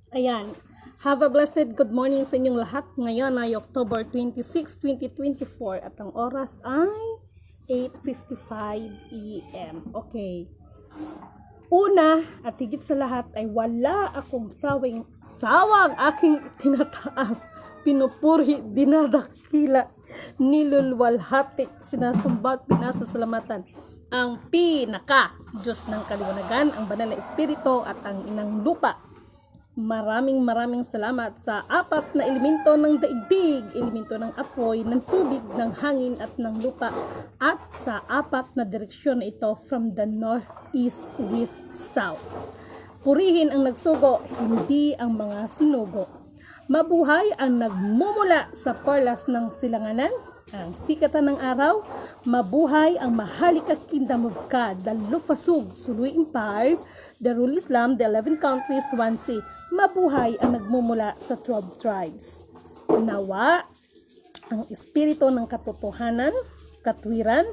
Ayan. Have a blessed good morning sa inyong lahat. Ngayon ay October 26, 2024 at ang oras ay 8:55 PM. Okay. Una at higit sa lahat ay wala akong sawang aking tinataas, pinupuri, dinadakila, nilulwalhati, sinasamba at pinasasalamatan ang pinaka Diyos ng kaliwanagan, ang banal na espiritu at ang inang lupa. Maraming salamat sa apat na elemento ng daigdig, elemento ng apoy, ng tubig, ng hangin at ng lupa, at sa apat na direksyon na ito from the north, east, west, south. Purihin ang nagsugo, hindi ang mga sinugo. Mabuhay ang nagmumula sa perlas ng silanganan, ang sikatan ng araw. Mabuhay ang mahalika kingdom of God, the Lufasug, Sului Empire, the Rule Islam, the 11 countries, 1 sea. Mabuhay ang nagmumula sa 12 tribes. Nawa ang espiritu ng katotohanan, katwiran,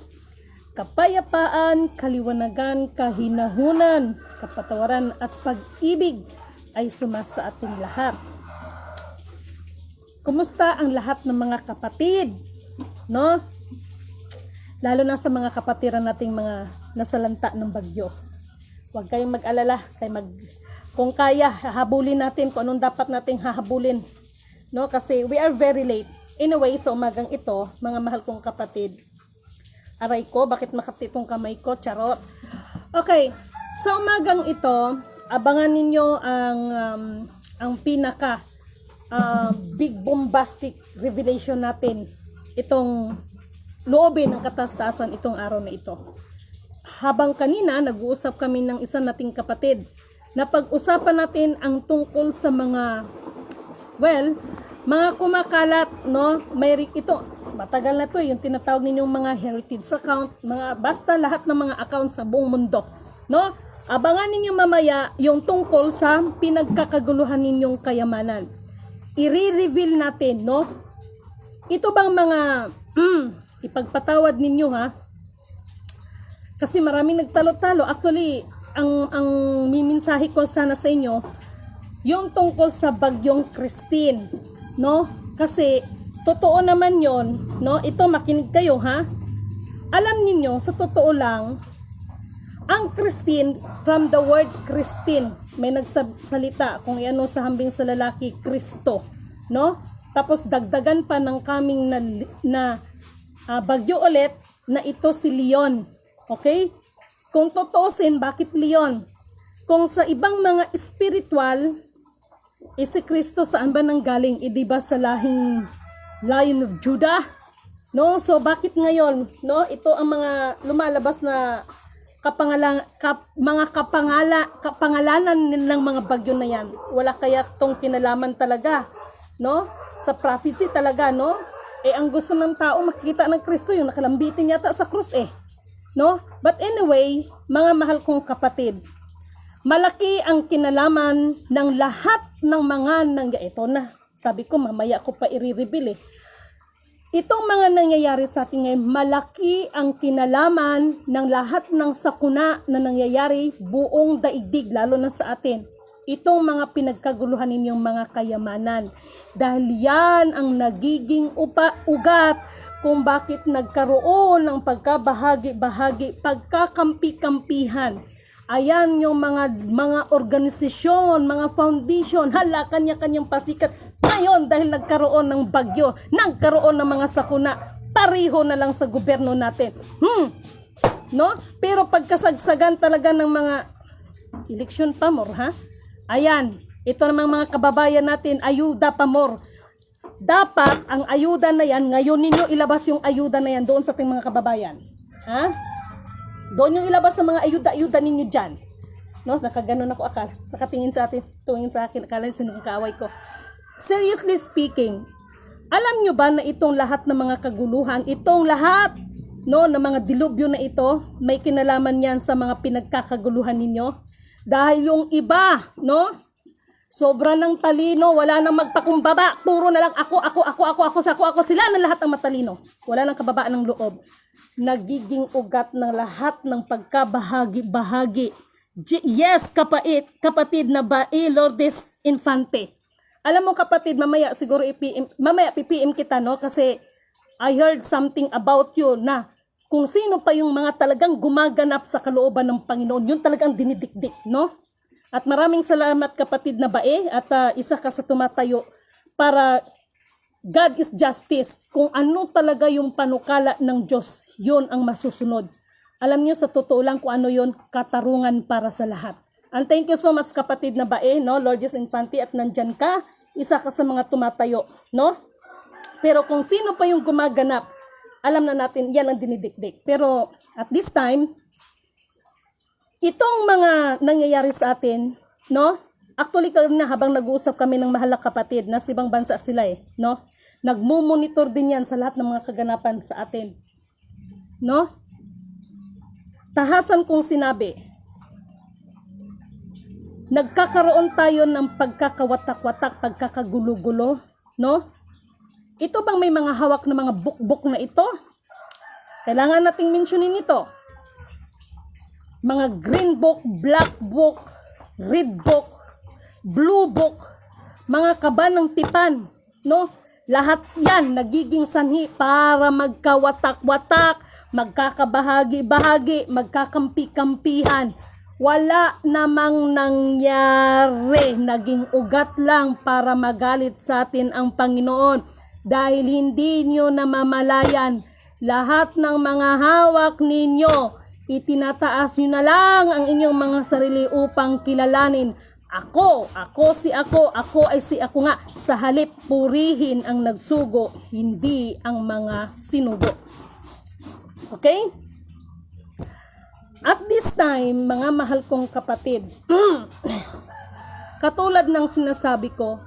kapayapaan, kaliwanagan, kahinahunan, kapatawaran at pag-ibig ay sumasa ating lahat. Kumusta ang lahat ng mga kapatid? No? Lalo na sa mga kapatiran nating mga nasalanta ng bagyo. Huwag kayong mag-alala, kung kaya, hahabulin natin kung anong dapat nating hahabulin. No? Kasi we are very late. Anyway, sa umagang ito, mga mahal kong kapatid, aray ko, bakit makati itong kamay ko? Charot. Okay, sa umagang ito, abangan ninyo ang pinaka big bombastic revelation natin. Itong loobin ng katastasan itong araw na ito. Habang kanina, nag-uusap kami ng isa nating kapatid, na pag-usapan natin ang tungkol sa mga kumakalat, no? May ito, matagal na to, yung tinatawag ninyong mga heritage account, basta lahat ng mga account sa buong mundo, no? Abangan ninyo mamaya yung tungkol sa pinagkakaguluhan ninyong kayamanan. I-reveal natin, no? Ito bang mga ipagpatawad ninyo, ha? Kasi maraming nagtalo-talo. Actually, ang mimensahe ko sana sa inyo, yung tungkol sa bagyong Christine, no? Kasi totoo naman 'yon, no? Ito, makinig kayo, ha? Alam niyo, sa totoo lang, ang Christine, from the word Christine, may nagsalita kung ano sa hambing sa lalaki, Kristo, no? Tapos dagdagan pa ng kaming na bagyo ulit na ito si Leon. Okay? Kung totoosin, bakit Leon? Kung sa ibang mga spiritual, si Kristo saan ba nanggaling? Diba sa lahing Lion of Judah? No? So bakit ngayon, no? Ito ang mga lumalabas na kapangalanan ng mga bagyo na yan. Wala kaya tong kinalaman talaga, no? Sa prophecy talaga, no? Ang gusto ng tao makikita ng Kristo yung nakalambitin yata sa krus, no? But anyway, mga mahal kong kapatid, malaki ang kinalaman ng lahat ng mga ito na. Sabi ko, mamaya ko pa i-reveal. Itong mga nangyayari sa atin ngayon, malaki ang kinalaman ng lahat ng sakuna na nangyayari buong daigdig, lalo na sa atin. Itong mga pinagkaguluhan ninyong mga kayamanan. Dahil yan ang nagiging ugat kung bakit nagkaroon ng pagkabahagi-bahagi, pagkakampi-kampihan. Ayan yung mga organisasyon, mga foundation, hala kanya-kanyang pasikat. Ngayon dahil nagkaroon ng bagyo, nagkaroon ng mga sakuna, pariho na lang sa gobyerno natin. No? Pero pagkasagsagan talaga ng mga eleksyon pa more, ha? Ayan, ito namang mga kababayan natin, ayuda pa more. Dapat ang ayuda na yan, ngayon ninyo ilabas yung ayuda na yan doon sa ating mga kababayan. Ha? Doon yung ilabas sa mga ayuda ninyo dyan. No? Nakaganon ako akala. Nakatingin sa atin, tumingin sa akin, akala sinong kaaway ko. Seriously speaking, alam nyo ba na itong lahat ng mga kaguluhan, itong lahat, no, ng mga dilubyo na ito, may kinalaman yan sa mga pinagkakaguluhan ninyo? Dahil yung iba, no, sobra ng talino, wala nang magpakumbaba, puro na lang ako, sila na lahat ang matalino. Wala nang kababaan ng loob. Nagiging ugat ng lahat ng pagkabahagi-bahagi Yes, kapatid na Bae Lourdes Infante. Alam mo kapatid, mamaya siguro mamaya PPM kita, no? Kasi I heard something about you na kung sino pa yung mga talagang gumaganap sa kalooban ng Panginoon, yun talagang dinidikdik, no? At maraming salamat kapatid na Bae at isa ka sa tumatayo para God is justice. Kung ano talaga yung panukala ng Diyos, yun ang masusunod. Alam niyo sa totoo lang kung ano yun, katarungan para sa lahat. And thank you so much kapatid na Bae, no? Lourdes Infante, at nandyan ka, isa ka sa mga tumatayo, no? Pero kung sino pa yung gumaganap, alam na natin, yan ang dinidikdik. Pero at this time, itong mga nangyayari sa atin, no? Actually, na habang nag-uusap kami ng mahal na kapatid, na ibang bansa sila no? Nagmumonitor din yan sa lahat ng mga kaganapan sa atin. No? Tahasan kong sinabi, nagkakaroon tayo ng pagkakawatak-watak, pagkakagulo-gulo, no? Ito bang may mga hawak na mga book na ito? Kailangan nating mentionin ito. Mga green book, black book, red book, blue book, mga kaba ng tipan, no? Lahat yan nagiging sanhi para magkawatak-watak, magkakabahagi-bahagi, magkakampi-kampihan. Wala namang nangyari, naging ugat lang para magalit sa atin ang Panginoon dahil hindi nyo namamalayan lahat ng mga hawak ninyo. Itinataas nyo na lang ang inyong mga sarili upang kilalanin. Ako ay si ako nga. Sa halip purihin ang nagsugo, hindi ang mga sinugo. Okay? At this time, mga mahal kong kapatid, katulad ng sinasabi ko,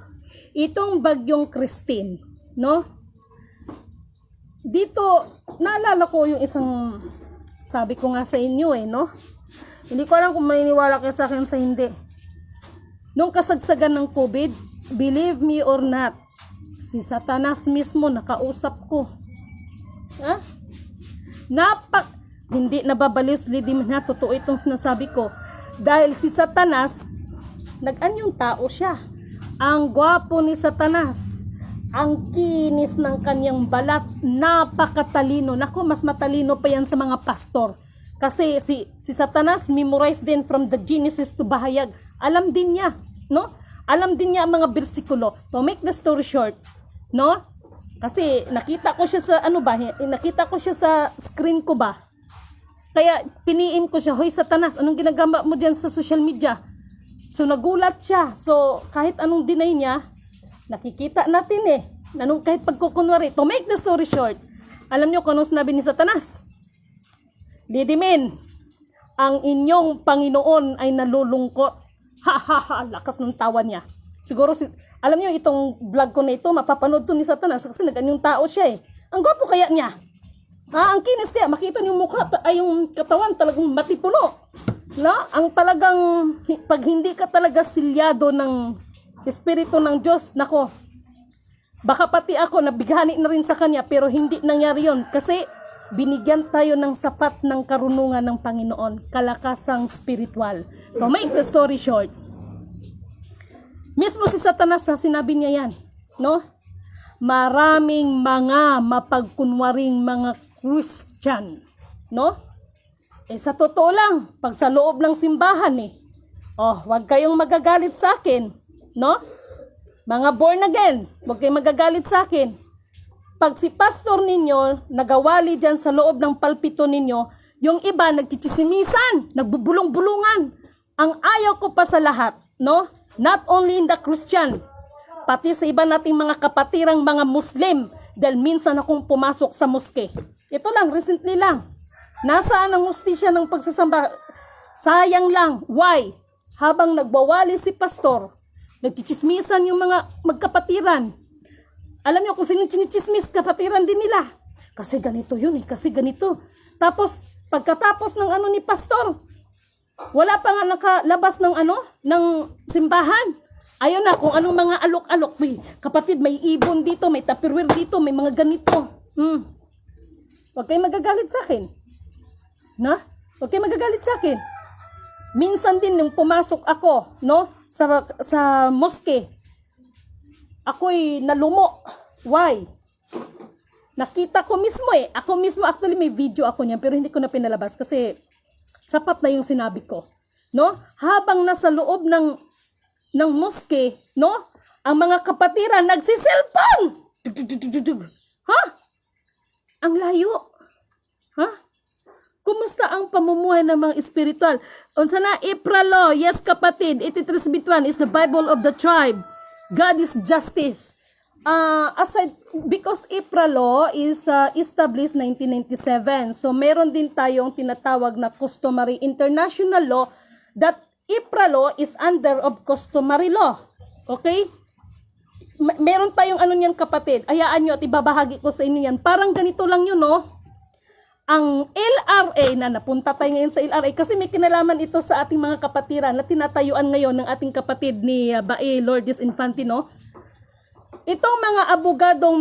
itong bagyong Christine, no? Dito, naalala ko yung isang, sabi ko nga sa inyo no? Hindi ko alam kung maniniwala kayo sa akin sa hindi. Nung kasagsagan ng COVID, believe me or not, si Satanas mismo nakausap ko. Ha? Hindi nababaliw lidim na totoo itong sinasabi ko. Dahil si Satanas, nag-anyong tao siya. Ang gwapo ni Satanas, ang kinis ng kanyang balat, napakatalino. Naku, mas matalino pa yan sa mga pastor. Kasi si Satanas, memorize din from the Genesis to Bahayag. Alam din niya, no? Alam din niya ang mga bersikulo. To make the story short, no? Kasi nakita ko siya sa nakita ko siya sa screen ko ba? Kaya piniim ko siya, hoy Satanas, anong ginagawa mo diyan sa social media? So nagulat siya. So kahit anong deny niya, nakikita natin kahit pagkukunwari. To make the story short, alam niyo kung anong sinabi ni Satanas? Didimin, ang inyong Panginoon ay nalulungkot. Lakas ng tawa niya. Siguro, alam niyo itong vlog ko na ito, mapapanood to ni Satanas kasi naganyong tao siya Ang gwapo kaya niya. Ang kinis kaya, makita niyo mukha, ay yung katawan talagang matipuno. Na? Ang talagang, pag hindi ka talaga silyado ng Espiritu ng Diyos, nako, baka pati ako, nabighani na rin sa kanya, pero hindi nangyari yun. Kasi, binigyan tayo ng sapat ng karunungan ng Panginoon, kalakasang spiritual. To make the story short, mismo si Satanas, sinabi niya yan, no? Maraming mga mapagkunwaring mga Christian, no? Sa totoo lang, pag sa loob ng simbahan wag kayong magagalit sa akin, no? Mga born again, wag kayong magagalit sa akin. Pag si pastor ninyo nagawali dyan sa loob ng palpito ninyo, yung iba nagchichisimisan, nagbubulong-bulungan. Ang ayaw ko pa sa lahat, no? Not only in the Christian, pati sa iba nating mga kapatirang mga Muslim, dahil minsan akong pumasok sa moske. Ito lang, recently lang. Nasaan ang hustisya ng pagsasamba? Sayang lang. Why? Habang nagbawali si pastor, nagchichismisan yung mga magkapatiran. Alam niyo kung sino chinichismis, kapatiran din nila. Kasi ganito yun kasi ganito. Tapos, pagkatapos ng ni pastor, wala pa nga nakalabas ng ng simbahan. Ayun na, kung anong mga alok-alok. Kapatid, may ibon dito, may tupperware dito, may mga ganito. Huwag kayong magagalit sa akin. Na? Huwag kayong magagalit sa akin. Minsan din nung pumasok ako, no, sa mosque, ako'y nalumo. Why? Nakita ko mismo eh. Ako mismo, actually may video ako niyan, pero hindi ko na pinalabas kasi sapat na yung sinabi ko. No? Habang nasa loob ng mosque, no, ang mga kapatiran nagsiselfon. Ha? Ang layo. Ha? Kumusta ang pamumuhay ng mga espiritual? Unsa na Ipralo? Yes kapatid, 83:1 is the Bible of the tribe. God is justice. Aside, because Ipralo is established 1997. So meron din tayong tinatawag na customary international law that Ipralo is under of customary law. Okay? Meron tayong ano niyan kapatid. Hayaan nyo at ibabahagi ko sa inyo yan. Parang ganito lang yun, no? Ang LRA, na napunta tayo ngayon sa LRA kasi may kinalaman ito sa ating mga kapatiran na tinatayuan ngayon ng ating kapatid ni Bae Lourdes Infantino. Itong mga abogadong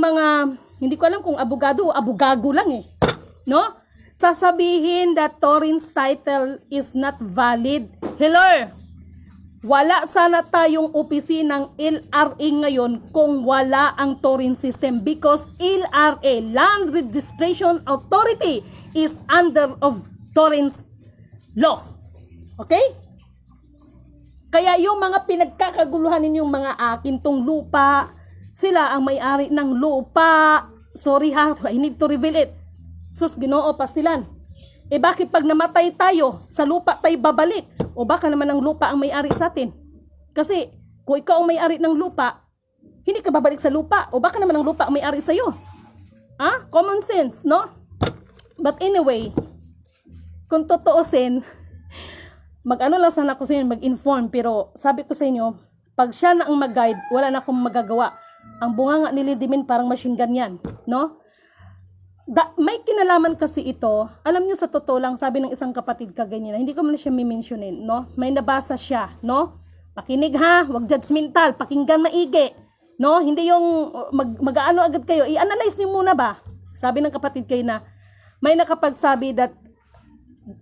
hindi ko alam kung abogado o abogago lang eh. No? Sasabihin that Torrens title is not valid. Hello! Wala sana tayong opisinang LRA ngayon kung wala ang Torrens system because LRA, Land Registration Authority, is under of Torrens law. Okay? Kaya yung mga pinagkakaguluhan ninyong mga akin tong lupa, sila ang may-ari ng lupa. Sorry ha, I need to reveal it. Sus, Ginoo, pastilan. Bakit pag namatay tayo, sa lupa tayo babalik? O baka naman ang lupa ang may-ari sa atin? Kasi, kung ikaw ang may-ari ng lupa, hindi ka babalik sa lupa. O baka naman ang lupa ang may-ari sa'yo. Common sense, no? But anyway, kung totoosin, mag-ano lang sana ako sa inyo, mag-inform. Pero sabi ko sa inyo, pag siya na ang mag-guide, wala na akong magagawa. Ang bunganga ni Lidimin parang machine gun yan, no? May kinalaman kasi ito, alam niyo sa totoo lang, sabi ng isang kapatid kaganyan, hindi ko man siya mimensionin, no? May nabasa siya, no? Pakinig ha, wag judgmental, pakinggan maigi, no? Hindi yung mag-aano agad kayo, i-analyze niyo muna ba? Sabi ng kapatid kayo na, may nakapagsabi that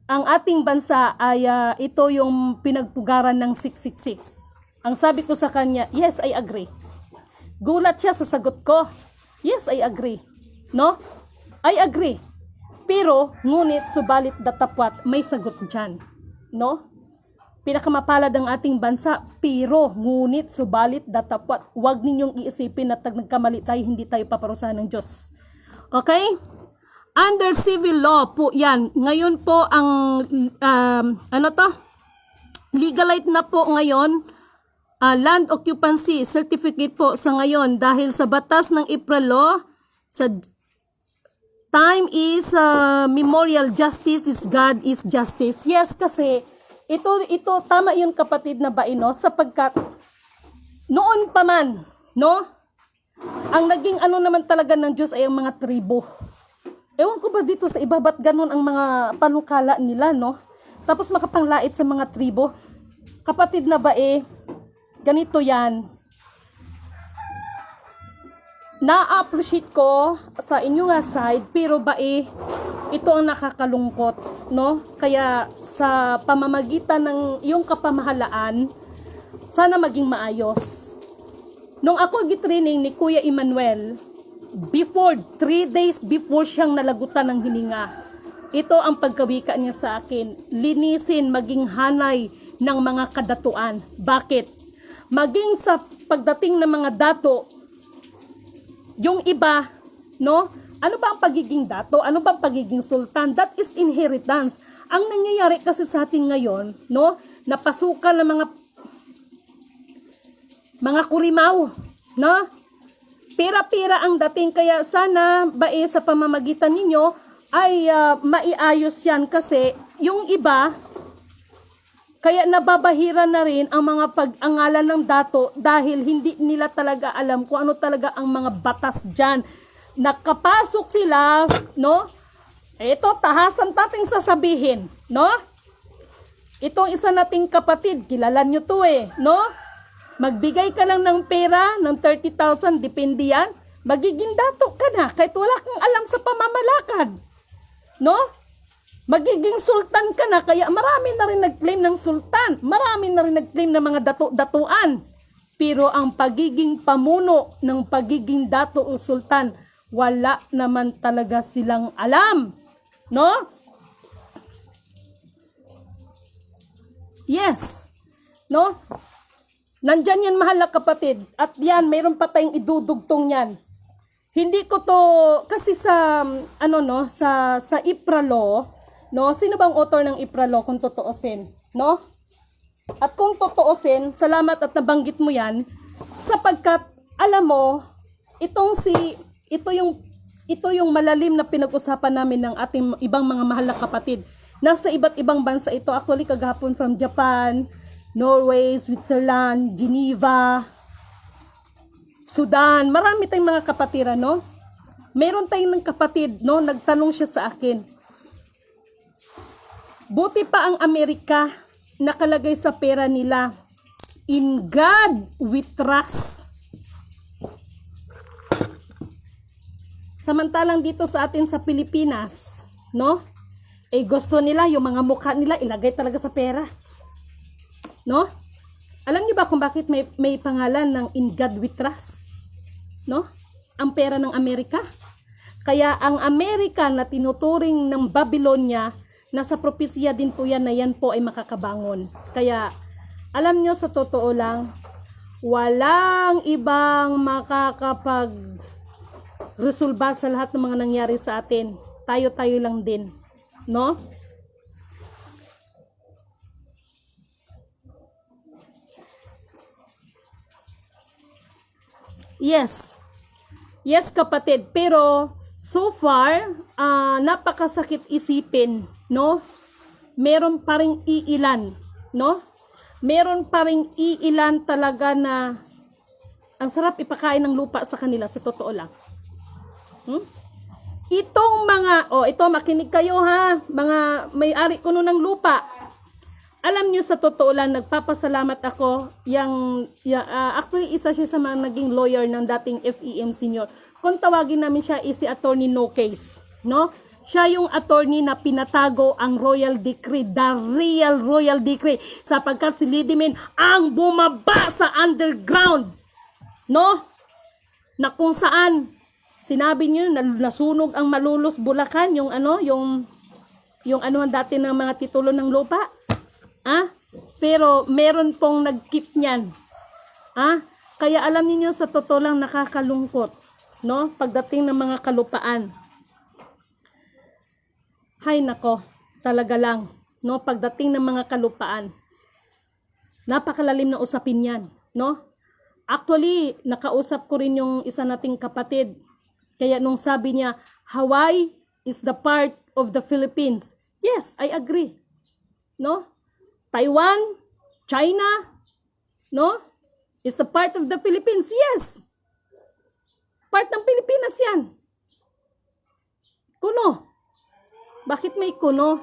ang ating bansa ay ito yung pinagpugaran ng 666. Ang sabi ko sa kanya, yes, I agree. Gulat siya sa sagot ko. Yes, I agree. No? I agree. Pero, ngunit, subalit datapwat, may sagot dyan. No? Pinakamapalad ang ating bansa, pero, ngunit, subalit datapwat. Huwag ninyong iisipin na nagkamali tayo, hindi tayo paparusahan ng Diyos. Okay? Under civil law po yan. Ngayon po ang, legalite na po ngayon, land occupancy certificate po sa ngayon dahil sa batas ng Ipralo, sa time is memorial, justice is God is justice. Yes, kasi ito tama yun kapatid na Baino, sapagkat noon pa man, no? Ang naging ano naman talaga ng Diyos ay ang mga tribo. Ewan ko ba dito sa iba, ba't ganun ang mga panukala nila, no? Tapos makapanglait sa mga tribo. Kapatid na ganito yan. Na-appreciate ko sa inyo nga side, pero ito ang nakakalungkot, no? Kaya sa pamamagitan ng iyong kapamahalaan, sana maging maayos. Nung ako gitraining ni Kuya Emmanuel, 3 days before siyang nalagutan ng hininga, ito ang pagkawika niya sa akin, linisin, maging hanay ng mga kadatuan. Bakit? Maging sa pagdating ng mga dato, yung iba, no? Ano ba ang pagiging dato? Ano ba ang pagiging sultan? That is inheritance. Ang nangyayari kasi sa atin ngayon, no? Napasukan ng mga kurimaw, no? Pira-pira ang dating, kaya sana sa pamamagitan ninyo ay maiayos yan kasi yung iba kaya nababahira na rin ang mga pag-angalan ng dato dahil hindi nila talaga alam kung ano talaga ang mga batas dyan. Nakapasok sila, no? Ito, tahasan tating sasabihin, no? Itong isa nating kapatid, kilala nyo to no? Magbigay ka lang ng pera ng 30,000, depende yan. Magiging dato ka na kahit wala kang alam sa pamamalakad. No? Magiging sultan ka na, kaya marami na rin nag-claim ng sultan. Marami na rin nag-claim ng mga datuan. Pero ang pagiging pamuno ng pagiging dato o sultan, wala naman talaga silang alam. No? Yes. No? Nandyan yan, mahal na kapatid. At yan, mayroon pa tayong idudugtong yan. Hindi ko to, kasi sa, sa IPRA law, no? Sino bang author ng IPRA law kung totoosin? No? At kung totoosin, salamat at nabanggit mo yan, sapagkat, alam mo, ito yung malalim na pinag-usapan namin ng ating ibang mga mahal na kapatid. Nasa iba't ibang bansa ito. Actually, kagahapon from Japan, Norway, Switzerland, Geneva, Sudan. Marami tayong mga kapatiran, no? Meron tayong kapatid, no? Nagtanong siya sa akin. Buti pa ang Amerika, nakalagay sa pera nila, "In God we trust." Samantalang dito sa atin sa Pilipinas, no? Gusto nila yung mga mukha nila ilagay talaga sa pera. No? Alam niyo ba kung bakit may pangalan ng "In God we trust"? No? Ang pera ng Amerika. Kaya ang Amerika na tinuturing ng Babylonia, nasa propesya din po yan na yan po ay makakabangon. Kaya alam niyo, sa totoo lang, walang ibang makakapag-resolba sa lahat ng mga nangyari sa atin. Tayo-tayo lang din. No? Yes. Yes, kapatid. Pero, so far, napakasakit isipin, no? Meron pa ring iilan, no? Meron pa ring iilan talaga na ang sarap ipakain ng lupa sa kanila, sa totoo lang. Itong mga, ito, makinig kayo ha, mga may-ari kuno ng lupa. Alam niyo, sa totoo lang, nagpapasalamat ako. Actually, isa siya sa mga naging lawyer ng dating FEM senior. Kung tawagin namin siya, is si attorney no case. No? Siya yung attorney na pinatago ang royal decree, the real royal decree, sapagkat si Lydimin ang bumaba sa underground. No? Na kung saan, sinabi niyo na nasunog ang Malolos, Bulacan, yung dati ng mga titulo ng lupa. Pero meron pong nag-keep niyan. Kaya alam niyo, sa totoo lang, nakakalungkot, no? Pagdating ng mga kalupaan. Hay nako, talaga lang, no? Pagdating ng mga kalupaan, napakalalim na usapin yan, no? Actually, nakausap ko rin yung isa nating kapatid. Kaya nung sabi niya, Hawaii is the part of the Philippines. Yes, I agree. No? Taiwan, China, no? Is the part of the Philippines. Yes. Part ng Pilipinas yan. Kuno. Bakit may kuno?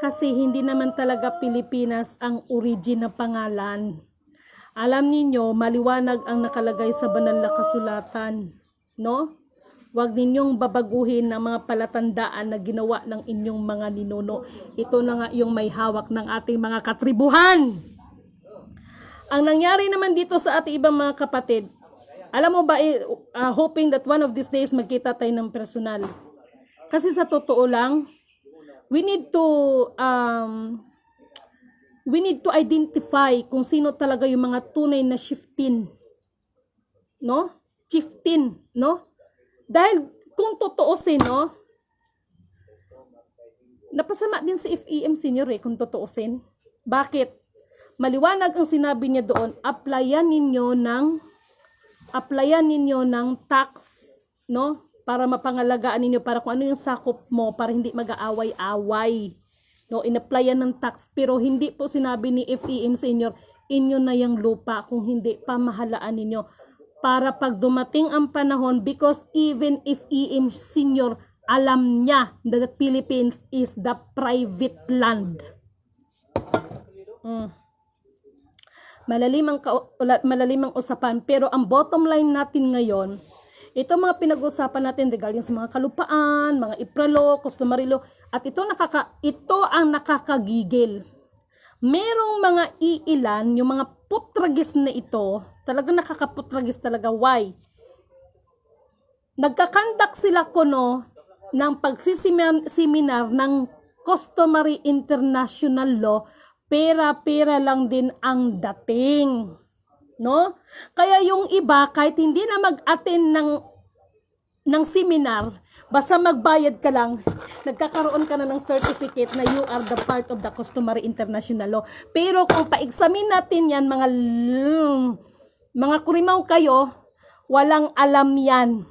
Kasi hindi naman talaga Pilipinas ang origin na pangalan. Alam niyo, maliwanag ang nakalagay sa banal na kasulatan. No? Huwag ninyong babaguhin ang mga palatandaan na ginawa ng inyong mga ninuno. Ito na nga yung may hawak ng ating mga katribuhan. Ang nangyari naman dito sa ating ibang mga kapatid, alam mo ba, hoping that one of these days magkita tayo ng personal. Kasi sa totoo lang, we need to identify kung sino talaga yung mga tunay na chieftain. No? Chieftain, no? Dahil kung totoosin, no? Napasama din si FEM senior kung totoosin. Bakit? Maliwanag ang sinabi niya doon, applyan ninyo ng tax, no? Para mapangalagaan ninyo, para kung ano yung sakop mo, para hindi mag-aaway-away. No, in-applyan ng tax, pero hindi po sinabi ni FEM senior, inyo na yung lupa, kung hindi, pamahalaan ninyo. Para pag dumating ang panahon, because even if FEM senior, alam niya that the Philippines is the private land. Malalim ang usapan, pero ang bottom line natin ngayon, ito mga pinag-usapan natin regarding sa mga kalupaan, mga IPRA law, customary law, At ito ang nakakagigil. Merong mga iilan, yung mga putragis na ito, talagang nakakaputragis talaga. Why? Nagkakandak sila kuno ng pagsiseminar ng customary international law, pera-pera lang din ang dating. No? Kaya yung iba, kahit hindi na mag-attend ng seminar, basta magbayad ka lang, nagkakaroon ka na ng certificate na you are the part of the customary international law. Pero kung pa-examine natin yan, mga kurimaw kayo, walang alam yan.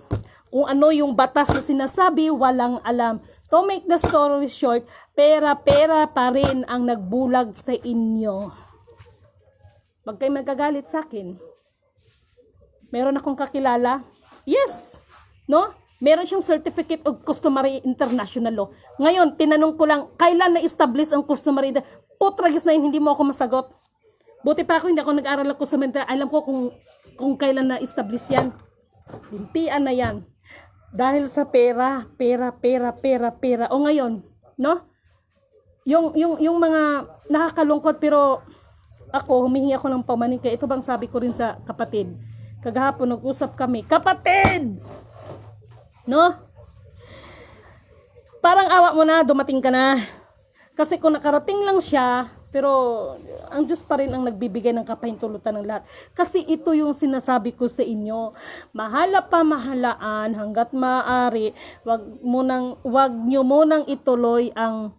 Kung ano yung batas na sinasabi, walang alam. To make the story short, pera-pera pa rin ang nagbulag sa inyo. Wag kayo magagalit sa akin. Meron akong kakilala. Yes. No? Meron siyang certificate of customary international law. Ngayon, tinanong ko lang, kailan na-establish ang customary international? Putragis na yun, hindi mo ako masagot. Buti pa ako, hindi ako nag-aral ng customary international. Alam ko kung kailan na-establish yan. Bintian na yan. Dahil sa pera. O ngayon, no? Yung mga nakakalungkot, pero ako, humihingi ako ng pamanin. Kaya ito bang sabi ko rin sa kapatid. Kagahapon, nag-usap kami. Kapatid! No? Parang awa mo na, dumating ka na. Kasi kung nakarating lang siya, pero ang Diyos pa rin ang nagbibigay ng kapahintulutan ng lahat. Kasi ito yung sinasabi ko sa inyo. Mahala pa mahalaan hanggat maaari, wag nyo munang ituloy ang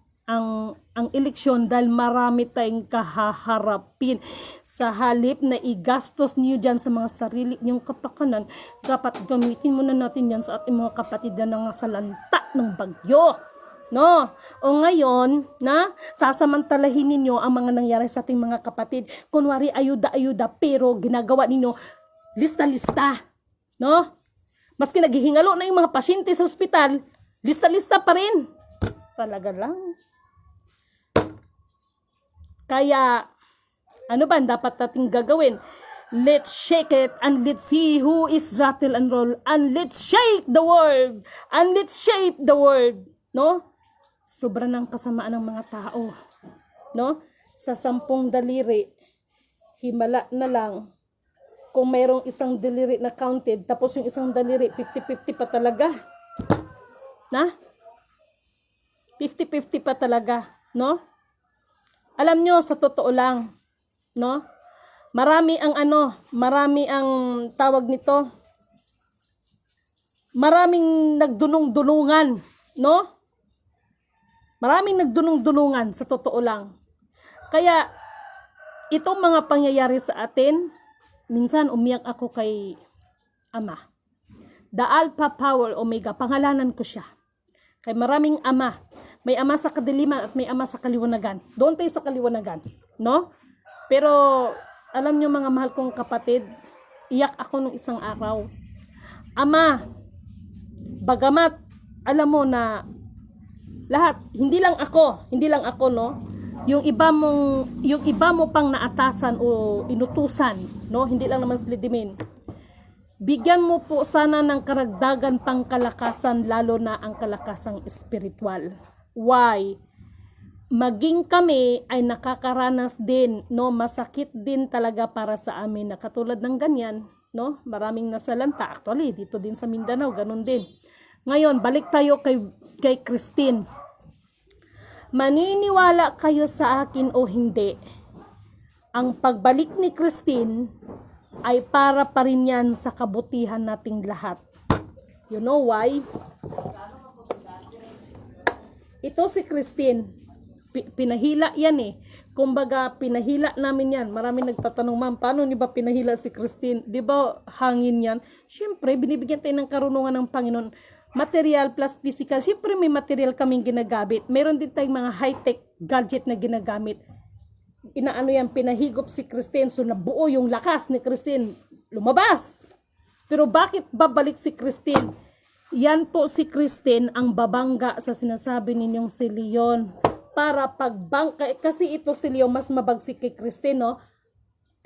eleksyon dahil marami tayong kahaharapin. Sa halip na igastos niyo dyan sa mga sarili niyong kapakanan, dapat gamitin muna natin yan sa ating mga kapatid na nangasalanta ng bagyo. No? O ngayon, sasamantalahin ninyo ang mga nangyari sa ating mga kapatid. Kunwari, ayuda-ayuda, pero ginagawa ninyo lista-lista. No? Maski naghihingalo na yung mga pasyente sa ospital, lista-lista pa rin. Talaga lang. Kaya, ano ba dapat nating gagawin? Let's shake it and let's see who is rattle and roll and let's shake the world and let's shape the world. No? Sobra ng kasamaan ng mga tao. No? Sa 10 daliri, himala na lang. Kung mayroong isang daliri na counted, tapos yung isang daliri, 50-50 pa talaga. Na? 50-50 pa talaga. No? Alam nyo, sa totoo lang, no? Marami ang tawag nito. Maraming nagdunong-dunungan, no? Maraming nagdunong-dunungan, sa totoo lang. Kaya, itong mga pangyayari sa atin, minsan umiyak ako kay Ama. The Alpha Power Omega, pangalanan ko siya. Kay maraming ama. May ama sa kadiliman at may ama sa kaliwanagan. Doon tayo sa kaliwanagan, no? Pero, alam nyo mga mahal kong kapatid, iyak ako nung isang araw. Ama, bagamat, alam mo na, lahat, hindi lang ako, no? Yung iba mo pang naatasan o inutusan, no? Hindi lang naman slidimin. Bigyan mo po sana ng karagdagan pang kalakasan, lalo na ang kalakasang espiritual. Why? Maging kami ay nakakaranas din, no? Masakit din talaga para sa amin na katulad ng ganyan, no? Maraming nasalanta. Actually, dito din sa Mindanao, ganun din. Ngayon, balik tayo kay Christine. Maniniwala kayo sa akin o hindi, ang pagbalik ni Christine ay para pa rin yan sa kabutihan nating lahat. You know why? Ito si Christine, pinahila yan eh. Kumbaga, pinahila namin yan. Maraming nagtatanong, ma'am, paano niyo ba pinahila si Christine? Di ba hangin yan? Siyempre, binibigyan tayo ng karunungan ng Panginoon. Material plus physical. Siyempre, may material kaming ginagamit. Meron din tayong mga high-tech gadget na ginagamit. Pinahigop si Christine, so nabuo yung lakas ni Christine, lumabas. Pero bakit babalik si Christine? Yan po si Christine ang babangga sa sinasabi ninyong si Leon. Para pagbangka, kasi ito si Leon mas mabagsik kay Christine, no?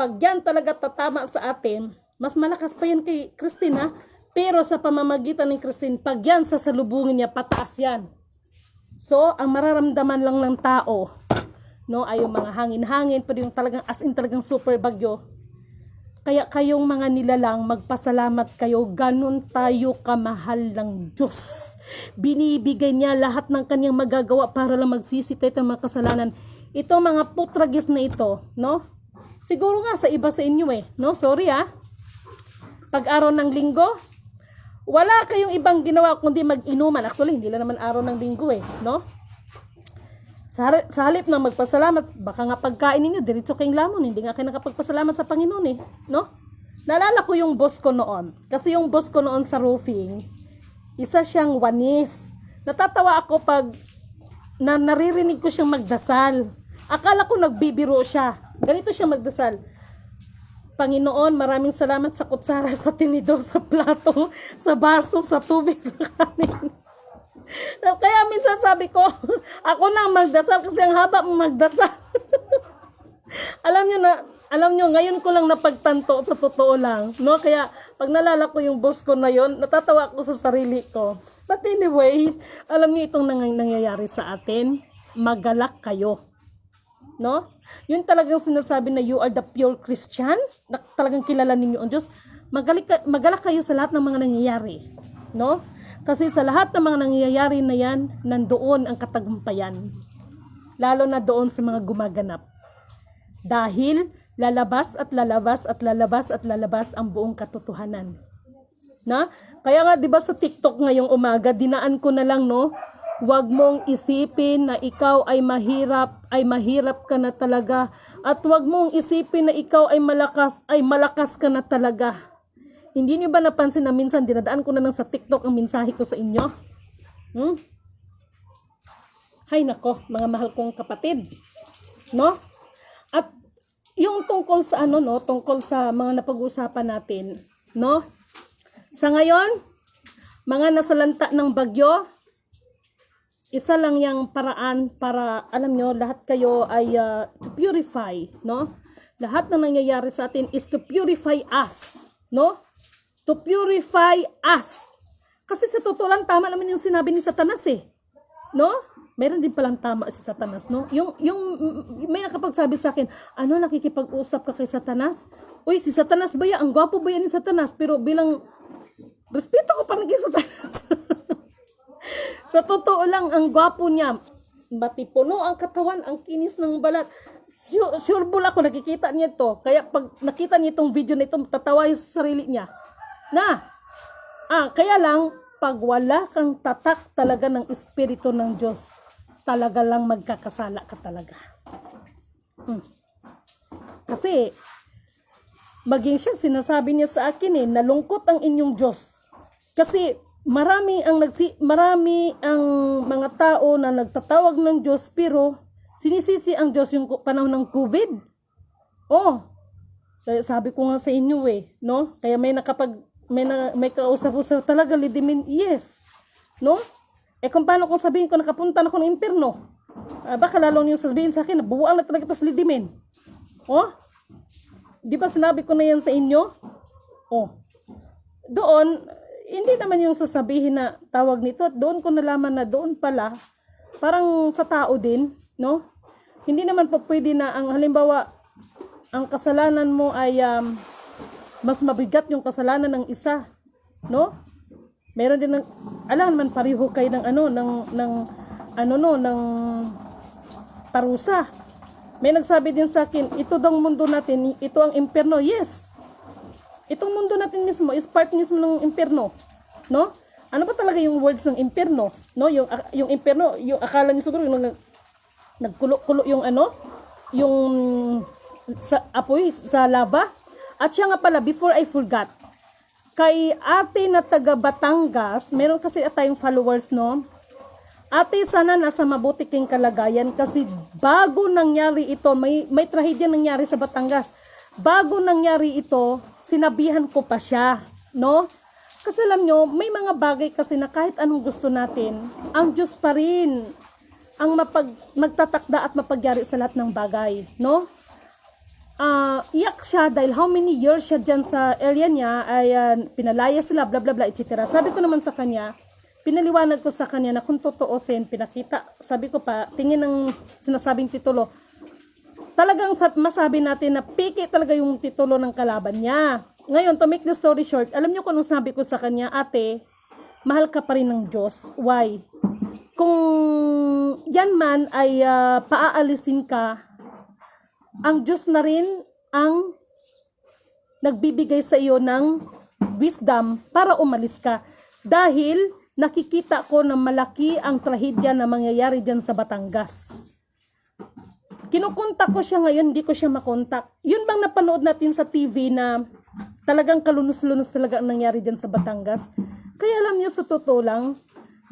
Pag yan talaga tatama sa atin, mas malakas pa yan kay Christine, ha? Pero sa pamamagitan ni Christine, pag yan sasalubungin niya, pataas yan. So, ang mararamdaman lang ng tao, no, ay yung mga hangin-hangin, pero yung talagang as in talagang super bagyo. Kaya kayong mga nilalang, magpasalamat kayo, ganun tayo kamahal ng Diyos. Binibigay niya lahat ng kanyang magagawa para lang magsisi tayo ng mga kasalanan. Ito mga putragis na ito, no? Siguro nga sa iba sa inyo no? Sorry Pag araw ng linggo, wala kayong ibang ginawa kundi mag-inuman. Actually, hindi lang naman araw ng linggo no? Sa halip na magpasalamat, baka nga pagkain ninyo, diretso kayong lamon, hindi nga kayo nakapagpasalamat sa Panginoon no? Naalala ko yung boss ko noon. Kasi yung boss ko noon sa roofing, isa siyang wanis. Natatawa ako pag naririnig ko siyang magdasal. Akala ko nagbibiro siya. Ganito siya magdasal. Panginoon, maraming salamat sa kutsara, sa tinidor, sa plato, sa baso, sa tubig, sa kanin. Kaya minsan sabi ko, ako na magdasal kasi ang haba mo magdasal. Alam nyo, ngayon ko lang napagtanto sa totoo lang, no? Kaya pag nalala ko yung boss ko na yon, natatawa ako sa sarili ko. But anyway, alam niyo itong nangyayari sa atin, magalak kayo. No? Yun talagang sinasabi na you are the pure Christian, na talagang kilala ninyo ang Diyos. Magalak kayo sa lahat ng mga nangyayari, no? Kasi sa lahat ng mga nangyayari na yan, nandoon ang katagumpayan. Lalo na doon sa mga gumaganap. Dahil lalabas at lalabas at lalabas at lalabas ang buong katotohanan. Na? Kaya nga 'di ba sa TikTok ngayong umaga, dinaan ko na lang huwag mong isipin na ikaw ay mahirap ka na talaga, at huwag mong isipin na ikaw ay malakas ka na talaga. Hindi niyo ba napansin na minsan dinadaan ko na lang sa TikTok ang mensahe ko sa inyo? Hay nako, mga mahal kong kapatid, no? At yung tungkol sa tungkol sa mga napag-usapan natin, no? Sa ngayon, mga nasalanta ng bagyo, isa lang yung paraan para, alam nyo, lahat kayo ay to purify, no? Lahat na nangyayari sa atin is to purify us, no? To purify us. Kasi sa totoo lang, tama naman yung sinabi ni Satanas no? Meron din palang tama si Satanas, no? Yung may nakapagsabi sa akin, nakikipag-usap ka kay Satanas? Uy, si Satanas ba yan? Ang gwapo ba yan ni Satanas? Pero bilang respeto ko pa kay Satanas. Sa totoo lang, ang gwapo niya. Matipuno ang katawan, ang kinis ng balat. Sure bull ako, nakikita niya ito. Kaya pag nakita niya itong video na ito, tatawa yung sa sarili niya. Kaya lang, pag wala kang tatak talaga ng Espiritu ng Diyos, talaga lang magkakasala ka talaga. Kasi, maging siya, sinasabi niya sa akin nalungkot ang inyong Diyos. Kasi, marami ang mga tao na nagtatawag ng Diyos, pero sinisisi ang Diyos yung panahon ng COVID. Kaya sabi ko nga sa inyo no? Kaya may kausap-usap talaga, lidimin, yes. No? Kung paano kung sabihin ko nakapunta na ako ng impyerno, baka lalo niyo sabihin sa akin, nabuwaan na talaga ito sa lidimin. Di ba sinabi ko na yan sa inyo? Doon, hindi naman yung sasabihin na tawag nito, at doon ko nalaman na doon pala, parang sa tao din, no? Hindi naman po pwede na halimbawa, ang kasalanan mo ay mas mabigat yung kasalanan ng isa, no? Meron din alam naman pareho kayo ng parusa. May nagsabi din sa akin, ito daw mundo natin, ito ang impyerno. Yes. Itong mundo natin mismo is part mismo ng impyerno, no? Ano ba talaga yung words ng impyerno, no? Yung impyerno, yung akala niyo siguro yung nagkulo-kulo yung yung sa apoy, sa lava. At siya nga pala, before I forgot, kay ate na taga Batangas, meron kasi tayong followers, no? Ate, sana nasa mabuti kang kalagayan kasi bago nangyari ito, may trahedya nangyari sa Batangas. Bago nangyari ito, sinabihan ko pa siya, no? Kasi alam nyo, may mga bagay kasi na kahit anong gusto natin, ang Diyos pa rin ang magtatakda at mapagyari sa lahat ng bagay, no? Iyak siya dahil how many years siya dyan sa area niya ay pinalaya sila, bla bla bla, etc. Sabi ko naman sa kanya, pinaliwanag ko sa kanya na kung totoosin, pinakita, sabi ko pa, tingin ng sinasabing titulo, talagang masabi natin na piki talaga yung titulo ng kalaban niya. Ngayon, to make the story short, alam niyo kung anong sabi ko sa kanya, ate, mahal ka pa rin ng Diyos. Why? Kung yan man ay paaalisin ka, ang Diyos na rin ang nagbibigay sa iyo ng wisdom para umalis ka. Dahil nakikita ko na malaki ang trahedya na mangyayari dyan sa Batangas. Kinukontak ko siya ngayon, hindi ko siya makontak. Yun bang napanood natin sa TV na talagang kalunos-lunos talaga ang nangyari dyan sa Batangas? Kaya alam niyo, sa totoo lang,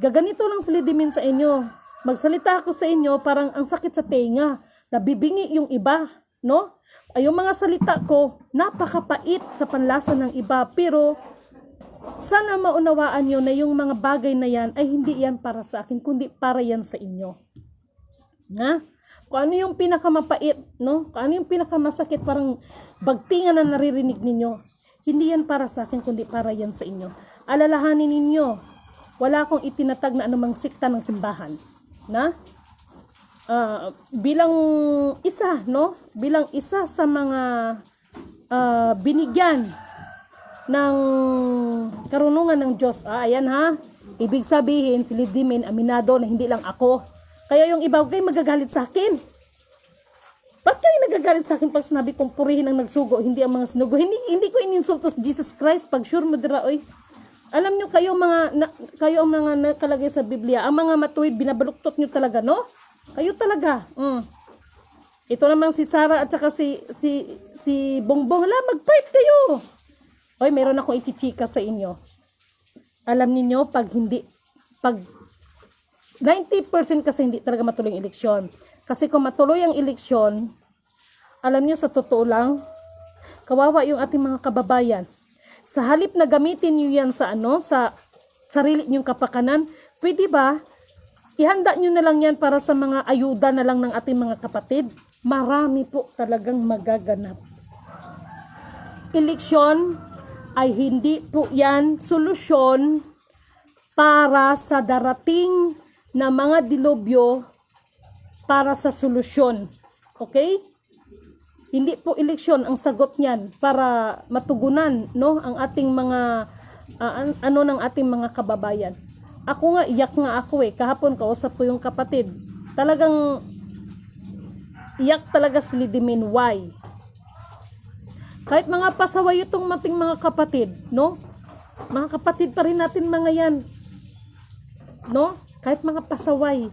gaganito lang silidimin sa inyo. Magsalita ako sa inyo, parang ang sakit sa tenga. Nabibingi yung iba, no? Ay, yung mga salita ko, napakapait sa panlasa ng iba. Pero, sana maunawaan nyo na yung mga bagay na yan ay hindi yan para sa akin, kundi para yan sa inyo. Na? Kung ano yung pinakamapait, no? Kung ano yung pinakamasakit, parang bagtingan na naririnig ninyo. Hindi yan para sa akin, kundi para yan sa inyo. Alalahanin ninyo, wala akong itinatag na anumang sikta ng simbahan. Na? Bilang isa, no? Bilang isa sa mga binigyan ng karunungan ng Diyos. Ayan ha. Ibig sabihin, si Lidimin aminado na hindi lang ako. Kaya yung iba kayo magagalit sa akin. Ba't kayo nagagalit sa akin pag sinabi kong purihin ang nagsugo, hindi ang mga sinugo? Hindi ko ininsulto sa Jesus Christ pag sure mo dira, oy. Alam nyo, kayo ang mga nakalagay sa Biblia, ang mga matuwid, binabaluktot nyo talaga, no? Kayo talaga. Ito naman si Sarah at saka si Bongbong. Hala, mag-fight kayo. Oy, meron akong ichichika sa inyo. Alam niyo pag 90% kasi hindi talaga matuloy ang eleksyon. Kasi kung matuloy ang eleksyon, alam niyo sa totoo lang, kawawa yung ating mga kababayan. Sa halip na gamitin niyo yan sa sa sarili niyong kapakanan, pwede ba ihanda niyo na lang yan para sa mga ayuda na lang ng ating mga kapatid? Marami po talagang magaganap. Eleksyon ay hindi po yan solusyon para sa darating na mga dilubyo, para sa solusyon. Okay? Hindi po eleksyon ang sagot niyan para matugunan, no, ang ating mga ng ating mga kababayan. Ako nga, iyak nga ako kahapon kausap ko yung kapatid. Talagang iyak talaga si Lidimin. Why? Kahit mga pasaway itong mating mga kapatid, no? Mga kapatid pa rin natin mga yan. No? Kahit mga pasaway.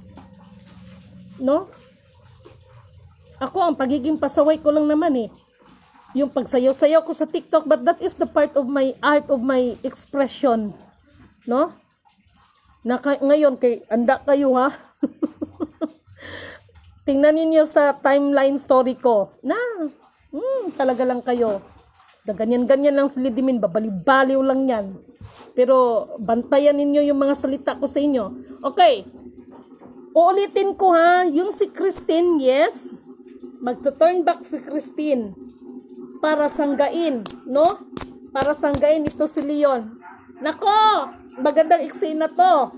No? Ako, ang pagiging pasaway ko lang naman yung pagsayaw-sayaw ko sa TikTok, but that is the part of my art, of my expression. No? Ngayon, anda kayo ha? Tingnan niyo sa timeline story ko. Talaga lang kayo. Ganyan-ganyan lang si Lidimin, babaliw-baliw lang yan. Pero bantayan ninyo yung mga salita ko sa inyo. Okay. Uulitin ko ha, yung si Christine, yes. Magto-turn back si Christine para sanggain, no? Para sanggain ito si Leon. Nako, magandang eksena to.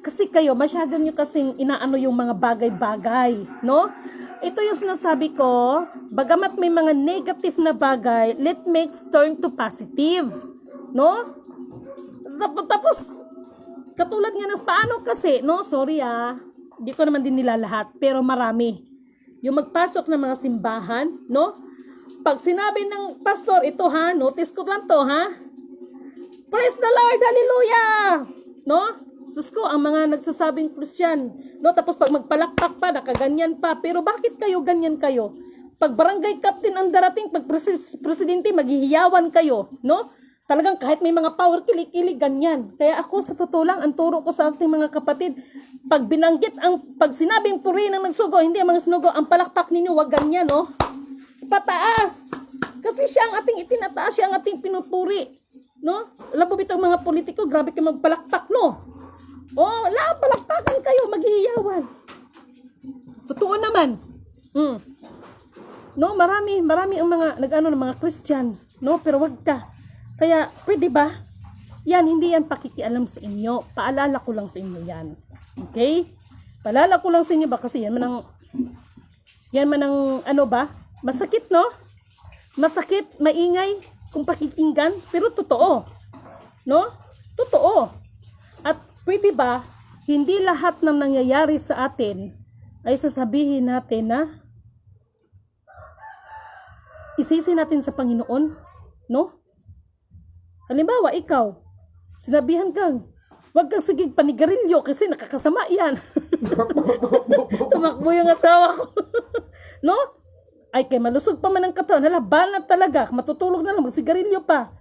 Kasi kayo, masyado nyo kasing inaano yung mga bagay-bagay, no? Ito yung sinasabi ko, bagamat may mga negative na bagay, let makes turn to positive. No? Tapos, katulad nga ng paano kasi, no? Sorry hindi ko naman din nila lahat, pero marami. Yung magpasok ng mga simbahan, no? Pag sinabi ng pastor, ito notice ko lang to Praise the Lord, hallelujah! No? Sus ko, ang mga nagsasabing Christian, no? Tapos pag magpalakpak pa, nakaganyan pa. Pero bakit kayo ganyan kayo? Pag barangay captain ang darating, pag presidente, maghihiyawan kayo, no? Talagang kahit may mga power, kilig-kilig, ganyan. Kaya ako, sa totoo lang, ang turo ko sa ating mga kapatid, pag binanggit, pag sinabing purihin ang nagsugo, hindi ang mga sinugo, ang palakpak ninyo, wag ganyan, no? Pataas! Kasi siya ang ating itinataas, siya ang ating pinupuri. No? Alam mo bitang mga politiko, grabe kayo magpalakpak, no? Palakpakan kayo, maghihiyawan. Totoo naman. No, marami ang mga ng mga Christian, no? Pero wag ka. Kaya pwede ba Yan, hindi yan pakikialam sa inyo. Paalala ko lang sa inyo yan. Okay? Paalala ko lang sa inyo ba? Kasi yan man ang ano ba? Masakit, no? Masakit, maingay, kung pakikinggan. Pero totoo. No? Totoo. At pwede ba, hindi lahat ng nangyayari sa atin ay sasabihin natin na isisi natin sa Panginoon, no? Halimbawa, ikaw, sinabihan kang, huwag kang sigig panigarilyo kasi nakakasama yan. Tumakbo yung asawa ko. No? Ay, kay malusog pa man ang katawan, hala, banat talaga, matutulog na lang, magsigarilyo pa.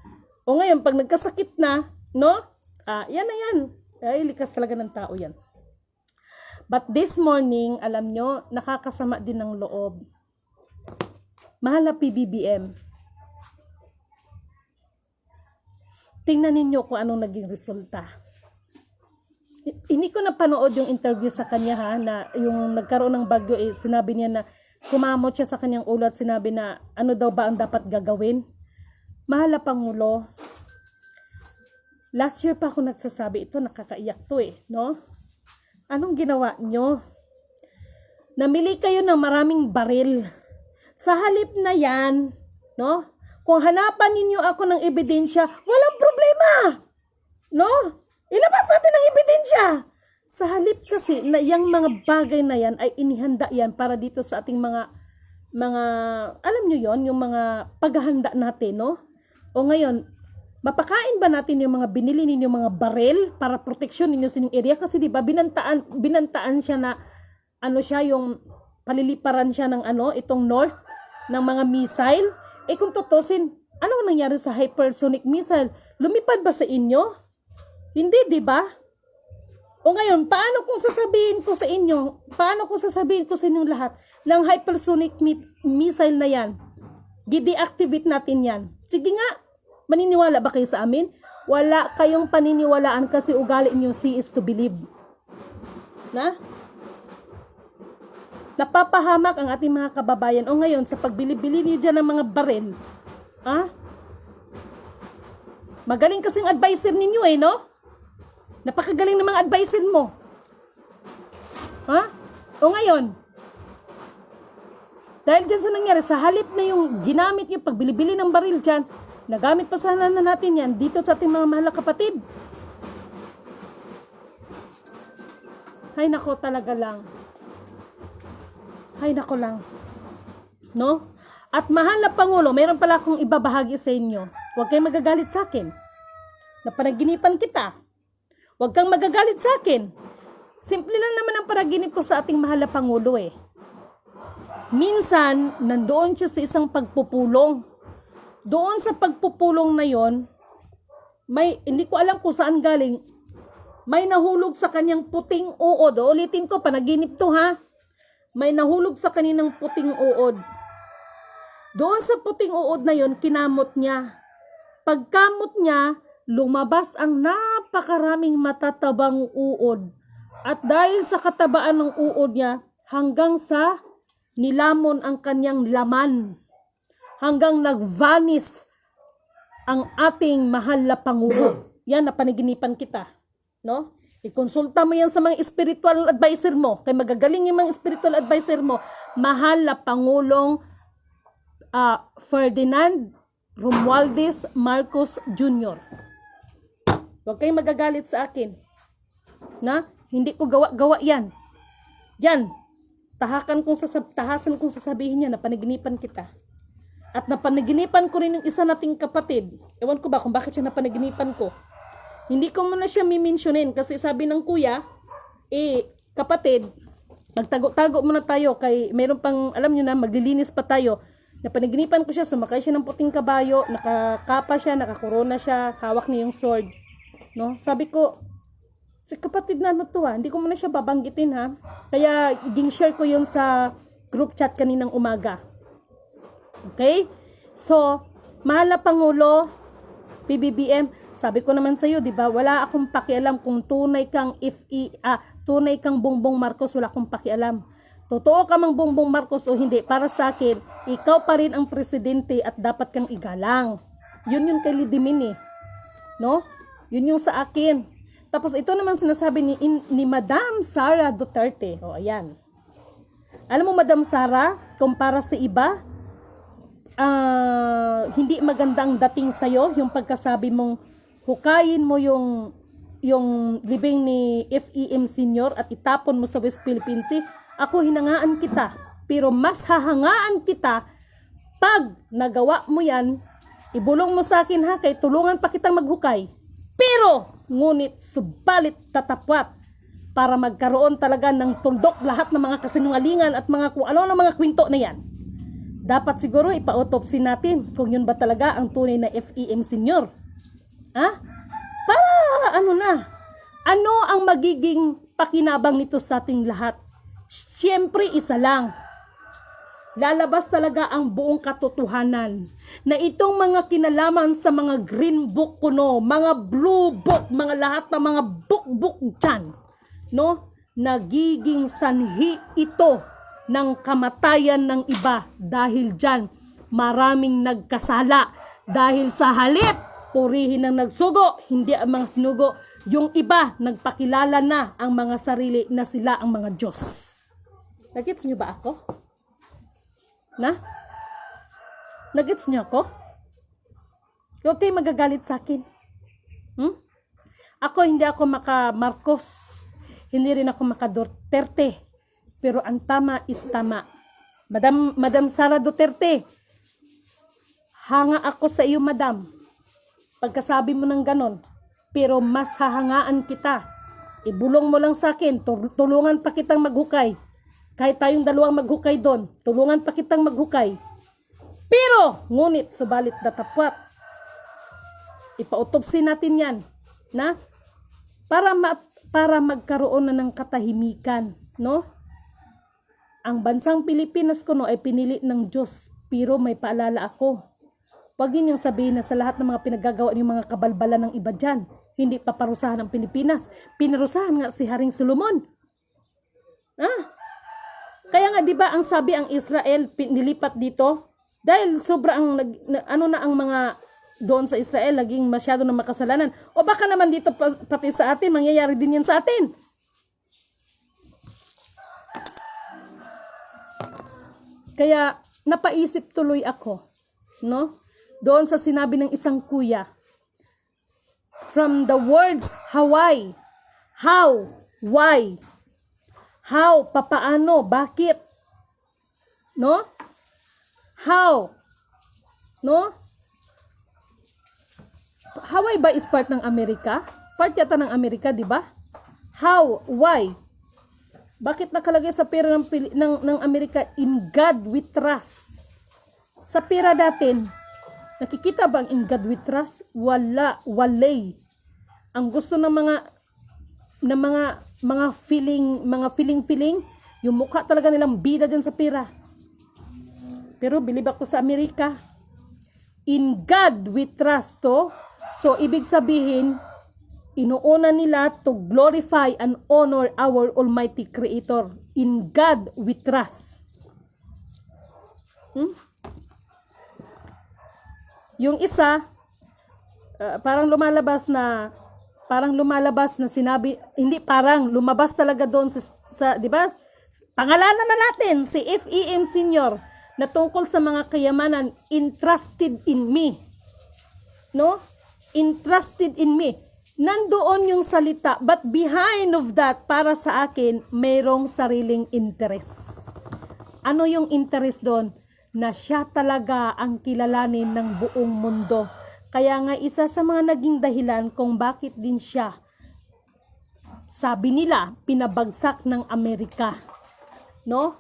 O ngayon, pag nagkasakit na, no? Yan na yan. Ay, likas talaga ng tao yan. But this morning, alam nyo, nakakasama din ng loob. Mahal na PBBM, tingnan ninyo kung anong naging resulta. Hindi ko napanood yung interview sa kanya ha, na yung nagkaroon ng bagyo, sinabi niya na kumamot siya sa kanyang ulo at sinabi na ano daw ba ang dapat gagawin. Mahal na Pangulo, last year pa ako nagsasabi ito, nakakaiyak to no? Anong ginawa nyo? Namili kayo ng maraming baril. Sa halip na yan, no? Kung hanapan ninyo ako ng ebidensya, walang problema. No? Ilabas natin ang ebidensya. Sa halip kasi na yung mga bagay na yan ay inihanda yan para dito sa ating mga alam nyo yon, yung mga paghahanda natin, no? O ngayon, mapakain ba natin yung mga binili ninyo mga baril para proteksyon ninyo sa inyong area? Kasi di ba binantaan siya na ano siya, yung paliliparan siya ng itong north ng mga missile. Kung tutusin, ano nangyari sa hypersonic missile? Lumipad ba sa inyo? Hindi, di ba? O ngayon, paano kung sasabihin ko sa inyong lahat ng hypersonic missile na yan? Di-deactivate natin yan. Sige nga, maniniwala ba kayo sa amin? Wala kayong paniniwalaan kasi ugali niyo see is to believe. Na? Napapahamak ang ating mga kababayan. O ngayon, sa pagbili-bili niyo dyan ng mga baril, magaling kasing advisor ninyo no? Napakagaling ng mga advisor mo. O ngayon, dahil dyan sa nangyari, sa halip na yung ginamit niyo pagbili-bili ng baril dyan, nagamit pa sana na natin yan dito sa ating mga mahal na kapatid. Hay nako talaga lang. Hay nako lang. No? At mahal na Pangulo, mayroon pala akong ibabahagi sa inyo. Huwag kayong magagalit sa akin. Napanaginipan kita. Huwag kang magagalit sa akin. Simple lang naman ang panaginip ko sa ating mahal na Pangulo Minsan, nandoon siya sa isang pagpupulong. Doon sa pagpupulong na yon, hindi ko alam kung saan galing, may nahulog sa kanyang puting uod. Ulitin ko, panaginip to ha. May nahulog sa kaninang puting uod. Doon sa puting uod na yon, kinamot niya. Pagkamot niya, lumabas ang napakaraming matatabang uod. At dahil sa katabaan ng uod niya, hanggang sa nilamon ang kanyang laman. Hanggang nag-vanish ang ating mahal na Pangulo. Yan, napanaginipan kita. No? Ikonsulta mo yan sa mga spiritual advisor mo. Kaya magagaling yung mga spiritual advisor mo. Mahal na Pangulong Ferdinand Romualdez Marcos Jr. Huwag kayong magagalit sa akin. Na? Hindi ko gawa yan. Yan. Tahasan kong sasabihin niya na panaginipan kita. At napanaginipan ko rin yung isa nating kapatid. Ewan ko ba kung bakit siya napanaginipan ko. Hindi ko muna siya mimensionin kasi sabi ng kuya, kapatid, magtago-tago muna tayo kay mayroon pang, alam nyo na, maglilinis pa tayo. Napanaginipan ko siya, sumakay siya ng puting kabayo, nakakapa siya, nakakorona siya, hawak niya yung sword. No? Sabi ko, si kapatid na hindi ko muna siya babanggitin ha. Kaya ging-share ko yun sa group chat kaninang umaga. Okay? So, mahal na Pangulo, PBBM, sabi ko naman sa iyo, 'di ba? Wala akong pakialam kung tunay kang Bongbong Marcos, wala akong pakialam. Totoo ka mang Bongbong Marcos o hindi, para sa akin, ikaw pa rin ang presidente at dapat kang igalang. Yun kay Lidimin no? Yun yung sa akin. Tapos ito naman sinasabi ni Madam Sara Duterte. O, ayan. Alam mo, Madam Sara, kumpara sa iba, hindi maganda ang dating sa'yo, yung pagkasabi mong hukayin mo yung libing ni FEM Senior at itapon mo sa West Philippine Sea. Ako, hinangaan kita. Pero mas hahangaan kita pag nagawa mo yan, ibulong mo sa akin ha, kay tulungan pa kitang maghukay. Pero, ngunit subalit tatapwat para magkaroon talaga ng tuldok lahat ng mga kasinungalingan at mga kung ano ng mga kwento na yan. Dapat siguro ipa-autopsy natin kung yun ba talaga ang tunay na FEM Senior. Ha? Para ano ang magiging pakinabang nito sa ating lahat? Siyempre, isa lang. Lalabas talaga ang buong katotohanan na itong mga kinalaman sa mga green book kuno, mga blue book, mga lahat ng mga book dyan, no? Nagiging sanhi ito ng kamatayan ng iba dahil dyan maraming nagkasala dahil sa halip purihin ang nagsugo, hindi ang mga sinugo, yung iba nagpakilala na ang mga sarili na sila ang mga Diyos. Nagets nyo ba ako? Nagets niyo ako? Okay, magagalit sa akin. Ako, hindi ako maka Marcos. Hindi rin ako maka Duterte. Pero ang tama is tama. Madam Sara Duterte, hanga ako sa iyo, madam. Pagkasabi mo ng ganon. Pero mas hahangaan kita. Ibulong mo lang sa akin. Tulungan pa kitang maghukay. Kahit tayong dalawang maghukay doon, tulungan pa kitang maghukay. Pero, ngunit, subalit datapwat. Ipa-autopsy natin yan. Para magkaroon na ng katahimikan. No? Ang bansang Pilipinas ko ay pinili ng Diyos. Pero may paalala ako. Huwag ninyong sabihin na sa lahat ng mga pinagagawa ng mga kabalbalan ng iba dyan, hindi paparusahan ang Pilipinas. Pinarusahan nga si Haring Solomon. Kaya nga 'di ba ang sabi ang Israel nilipat dito dahil sobrang ang mga doon sa Israel naging masyado na makasalanan. O baka naman dito pati sa atin mangyayari din 'yan sa atin. Kaya napaisip tuloy ako, no? Doon sa sinabi ng isang kuya, from the words Hawaii, how, why, how, papaano, bakit? No? How? No? Hawaii ba is part ng Amerika? Part yata ng Amerika, di ba? How? Why? Bakit nakalagay sa pera ng Amerika, in God we trust? Sa pera natin, nakikita ba ang in God we trust? Wala, walay. Ang gusto ng mga feeling, yung mukha talaga nilang bida dyan sa pera. Pero believe ako sa Amerika, in God we trust to. So ibig sabihin, inuuna nila to glorify and honor our Almighty Creator. In God we trust. Yung isa, parang lumalabas na sinabi, hindi parang lumabas talaga doon sa 'di ba? Pangalanan na natin si FEM Senior na tungkol sa mga kayamanan, entrusted in me. No? Entrusted in me. Nandoon yung salita, but behind of that, para sa akin, mayroong sariling interest. Ano yung interest doon? Na siya talaga ang kilalanin ng buong mundo. Kaya nga isa sa mga naging dahilan kung bakit din siya, sabi nila, pinabagsak ng Amerika. No?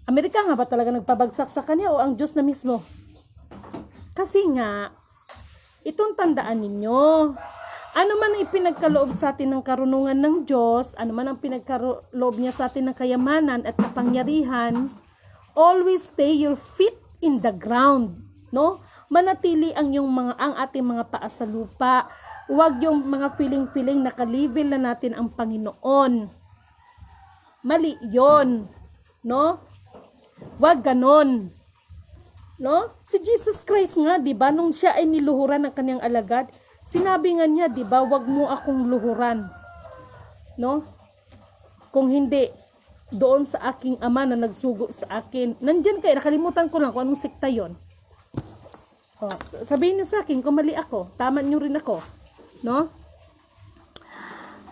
Amerika nga ba talaga nagpabagsak sa kanya o ang Diyos na mismo? Kasi nga, itong tandaan ninyo, ano man ang ipinagkaloob sa atin ng karunungan ng Diyos, ano man ang pinagkaloob niya sa atin ng kayamanan at kapangyarihan, always stay your feet in the ground, no? Manatili ang ating mga paa sa lupa. Huwag yung mga feeling nakalivel na natin ang Panginoon. Mali 'yon, no? Huwag ganon. No? Si Jesus Christ nga, 'di ba, nung siya ay niluhuran ng kanyang alagad, Sinabi nga niya, di ba, wag mo akong luhuran. No? Kung hindi, doon sa aking ama na nagsugo sa akin. Nandyan kayo, nakalimutan ko lang kung anong sekta yon. Oh, sabihin niyo sa akin kung mali ako, tama niyo rin ako. No?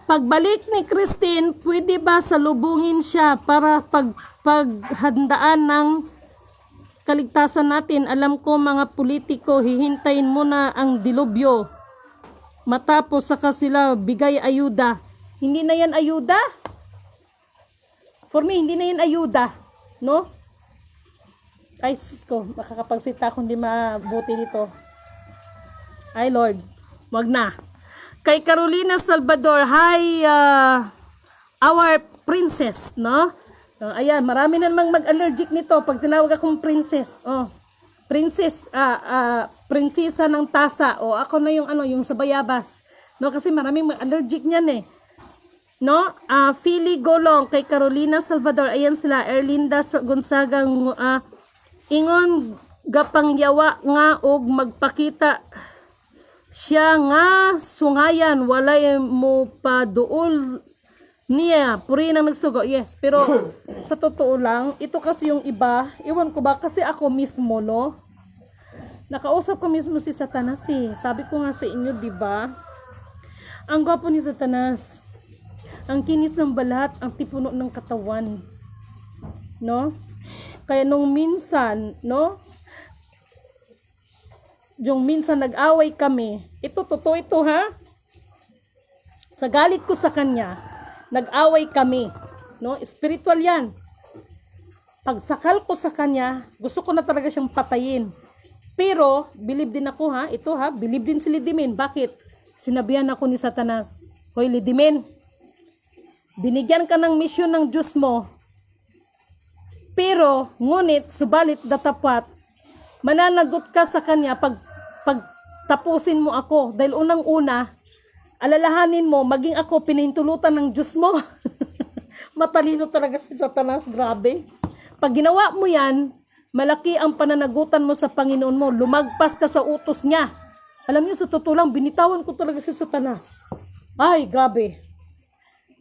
Pagbalik ni Christine, pwede ba salubungin siya para paghandaan ng kaligtasan natin? Alam ko mga politiko, hihintayin muna ang dilubyo. Matapos saka sila bigay ayuda. Hindi na yan ayuda? For me, hindi na yan ayuda. No? Ay, sus ko, makakapagsita kung di mabuti dito. Ay, Lord, wag na. Kay Carolina Salvador, hi, our princess, no? Ayan, marami na namang mag-allergic nito pag tinawag akong princess. Oh, princess, prinsesa ng tasa. O, ako na yung yung sa bayabas. No, kasi maraming mag-allergic niyan eh. No? Philly Golong, kay Carolina Salvador, ayan sila, Erlinda Gonzaga, ingon gapangyawa nga og magpakita siya nga sungayan, walay mo pa duol niya, puri nang nagsugo. Yes, pero sa totoo lang, ito kasi yung iba, iwan ko ba, kasi ako mismo, no? Nakausap ko mismo si Satanas eh. Sabi ko nga sa inyo, di ba? Ang gwapo ni Satanas. Ang kinis ng balat, ang tipuno ng katawan. No? Kaya nung minsan, no? Yung minsan nag-away kami, ito, totoo ito ha? Sa galit ko sa kanya, nag-away kami. No? Spiritual yan. Pagsakal ko sa kanya, gusto ko na talaga siyang patayin. Pero, believe din ako ha, ito ha, believe din si Lidimin. Bakit? Sinabihan ako ni Satanas, hoy Lidimin, binigyan ka ng misyon ng Diyos mo, pero, ngunit, subalit datapat, mananagot ka sa kanya pag tapusin mo ako. Dahil unang-una, alalahanin mo, maging ako pinahintulutan ng Diyos mo. Matalino talaga si Satanas, grabe. Pag ginawa mo yan, malaki ang pananagutan mo sa Panginoon mo. Lumagpas ka sa utos niya. Alam niyo, sa totoo lang, binitawan ko talaga si Satanas. Ay, grabe.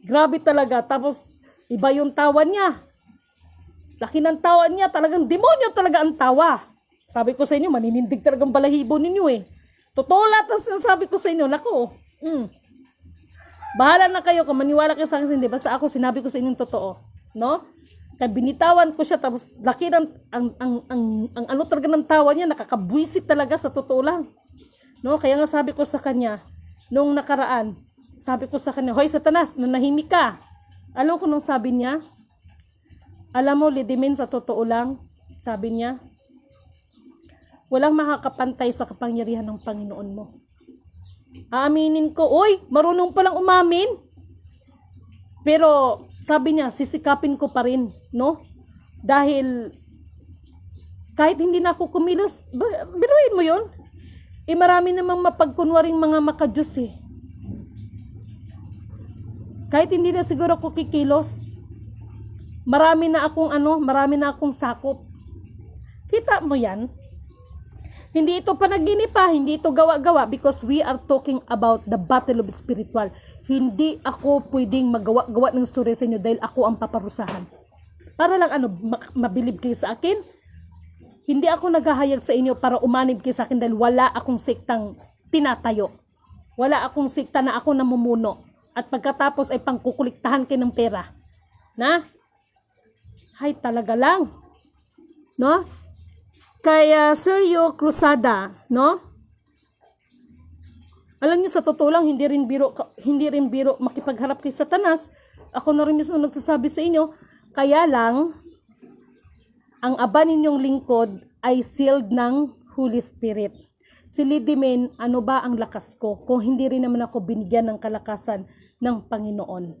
Grabe talaga. Tapos, iba yung tawa niya. Laki ng tawa niya. Talagang demonyo talaga ang tawa. Sabi ko sa inyo, maninindig talagang balahibo ninyo eh. Totoo lahat ang sinasabi ko sa inyo. Nako. Bahala na kayo kung maniwala kayo sa akin. Hindi. Basta ako sinabi ko sa inyo totoo. No? Kaya binitawan ko siya. Tapos laki ng ang ano talaga ng tawa niya. Nakakabwisit talaga sa totoo lang. No? Kaya nga sabi ko sa kanya, nung nakaraan, sabi ko sa kanya, hoy Satanas, nanahimik ka. Alam ko nung sabi niya, alam mo, Lidimin, sa totoo lang, sabi niya, walang makakapantay sa kapangyarihan ng Panginoon mo. Aaminin ko, uy, marunong palang umamin. Pero, sabi niya, sisikapin ko pa rin, no? Dahil, kahit hindi na ako kumilos, biruin mo yun? Eh, marami namang mapagkunwaring mga makadiyos eh. Kahit hindi na siguro ako kikilos, marami na akong sakop. Kita mo yan? Hindi ito panaginip pa, hindi ito gawa-gawa because we are talking about the battle of spiritual. Hindi ako pwedeng magawa-gawa ng story sa inyo dahil ako ang paparusahan. Para lang mabilib kayo sa akin. Hindi ako naghahayag sa inyo para umanib kayo sa akin dahil wala akong sektang tinatayo. Wala akong sekta na ako namumuno. At pagkatapos ay pangkukuliktahan kayo ng pera. Na? Hay, talaga lang. No? Kaya Sergio Cruzada, no? Alam niyo sa totoo lang, hindi rin biro makipagharap kay Satanas. Ako na rin mismo nagsasabi sa inyo, kaya lang ang aba ninyong lingkod ay sealed ng Holy Spirit. Si Lidimin, ano ba ang lakas ko kung hindi rin naman ako binigyan ng kalakasan ng Panginoon?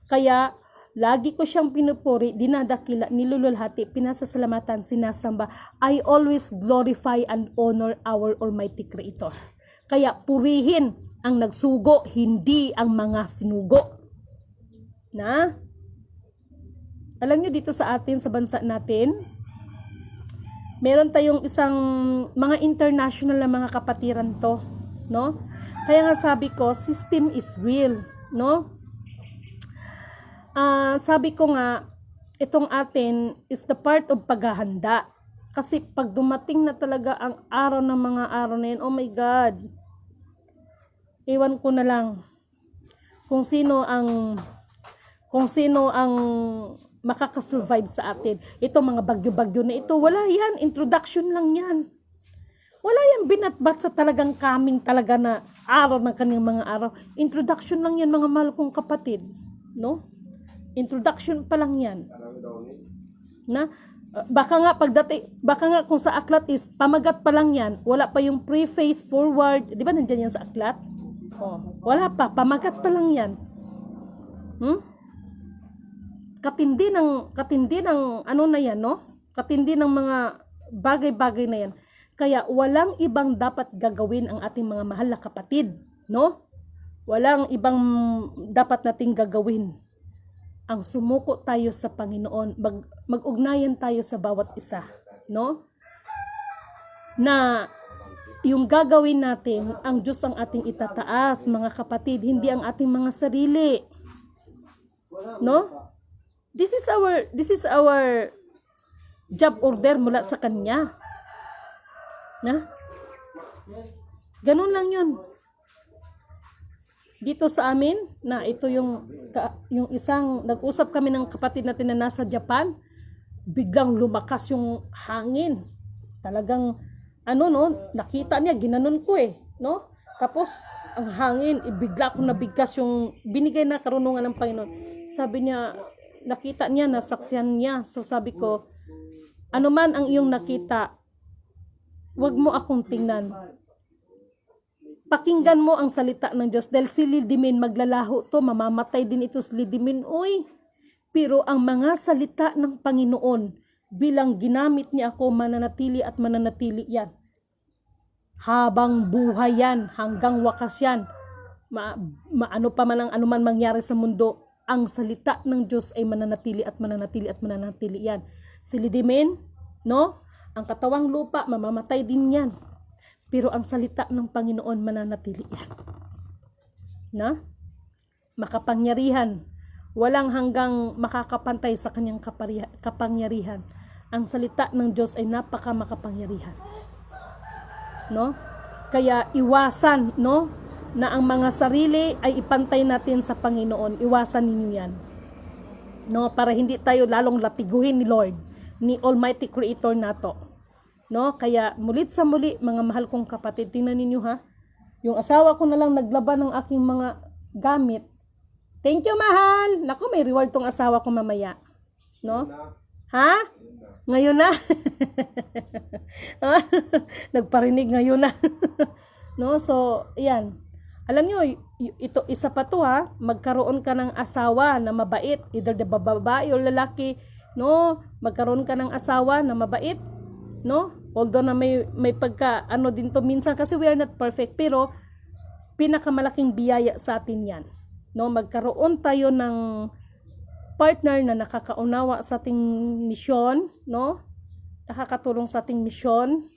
Kaya lagi ko siyang pinupuri, dinadakila, nilululhati, pinasasalamatan, sinasamba. I always glorify and honor our Almighty Creator. Kaya purihin ang nagsugo, hindi ang mga sinugo. Na? Alam niyo dito sa atin, sa bansa natin, meron tayong isang mga international na mga kapatiran to. no? Kaya nga sabi ko, system is real, no? Sabi ko nga, itong atin is the part of paghahanda. Kasi pag dumating na talaga ang araw ng mga araw na yun, oh my God, iwan ko na lang kung sino ang makakasurvive sa atin. Ito mga bagyo-bagyo na ito, wala yan, introduction lang yan. Wala yan binatbat sa talagang coming talaga na araw ng kanyang mga araw. Introduction lang yan mga mahal kong kapatid, no? Introduction pa lang yan. Na baka nga kung sa aklat is pamagat pa lang yan, wala pa yung preface, forward, di ba nandiyan yan sa aklat? Oh, wala pa, pamagat pa lang yan. Katindi ng ano na yan, no? Katindi ng mga bagay-bagay na yan. Kaya walang ibang dapat gagawin ang ating mga mahal na kapatid, no? Walang ibang dapat nating gagawin. Ang sumuko tayo sa Panginoon, mag-ugnayan tayo sa bawat isa, no? Na yung gagawin natin, ang Diyos ang ating itataas, mga kapatid, hindi ang ating mga sarili. No? This is our job order mula sa Kanya. Na? Ganun lang yun. Dito sa amin, na ito yung isang, nag-usap kami ng kapatid natin na nasa Japan, biglang lumakas yung hangin. Talagang, nakita niya, ginanon ko no? Tapos, ang hangin, bigla akong nabigkas yung binigay na karunungan ng Panginoon. Sabi niya, nakita niya, nasaksihan niya. So sabi ko, ano man ang iyong nakita, wag mo akong tingnan. Pakinggan mo ang salita ng Diyos. Dahil si Lidimin, maglalaho to, mamamatay din ito si Lidimin. Uy, pero ang mga salita ng Panginoon, bilang ginamit niya ako, mananatili at mananatili yan. Habang buhay yan, hanggang wakas yan. Ano pa man ang anuman mangyari sa mundo, ang salita ng Diyos ay mananatili at mananatili at mananatili yan. Si Lidimin, no? Ang katawang lupa, mamamatay din yan. Pero ang salita ng Panginoon, mananatili yan. Na? Makapangyarihan. Walang hanggang makakapantay sa kanyang kapangyarihan. Ang salita ng Diyos ay napaka makapangyarihan. No? Kaya iwasan, no? Na ang mga sarili ay ipantay natin sa Panginoon. Iwasan ninyo yan. No? Para hindi tayo lalong latiguhin ni Lord, ni Almighty Creator nato. No? Kaya mulit sa muli, mga mahal kong kapatid, tingnan ninyo ha. Yung asawa ko na lang naglaban ng aking mga gamit. Thank you, mahal. Naku, may reward tong asawa ko mamaya. No? Ha? Ngayon na? Nagparinig ngayon na. No? So, yan. Alam nyo, ito isa pa to ha. Magkaroon ka ng asawa na mabait. Either the babae or lalaki. No? Magkaroon ka ng asawa na mabait. No? Although na may pagka din to minsan kasi we are not perfect, pero pinakamalaking biyaya sa atin 'yan. No, magkaroon tayo ng partner na nakakaunawa sa ating misyon, no? Nakakatulong sa ating misyon.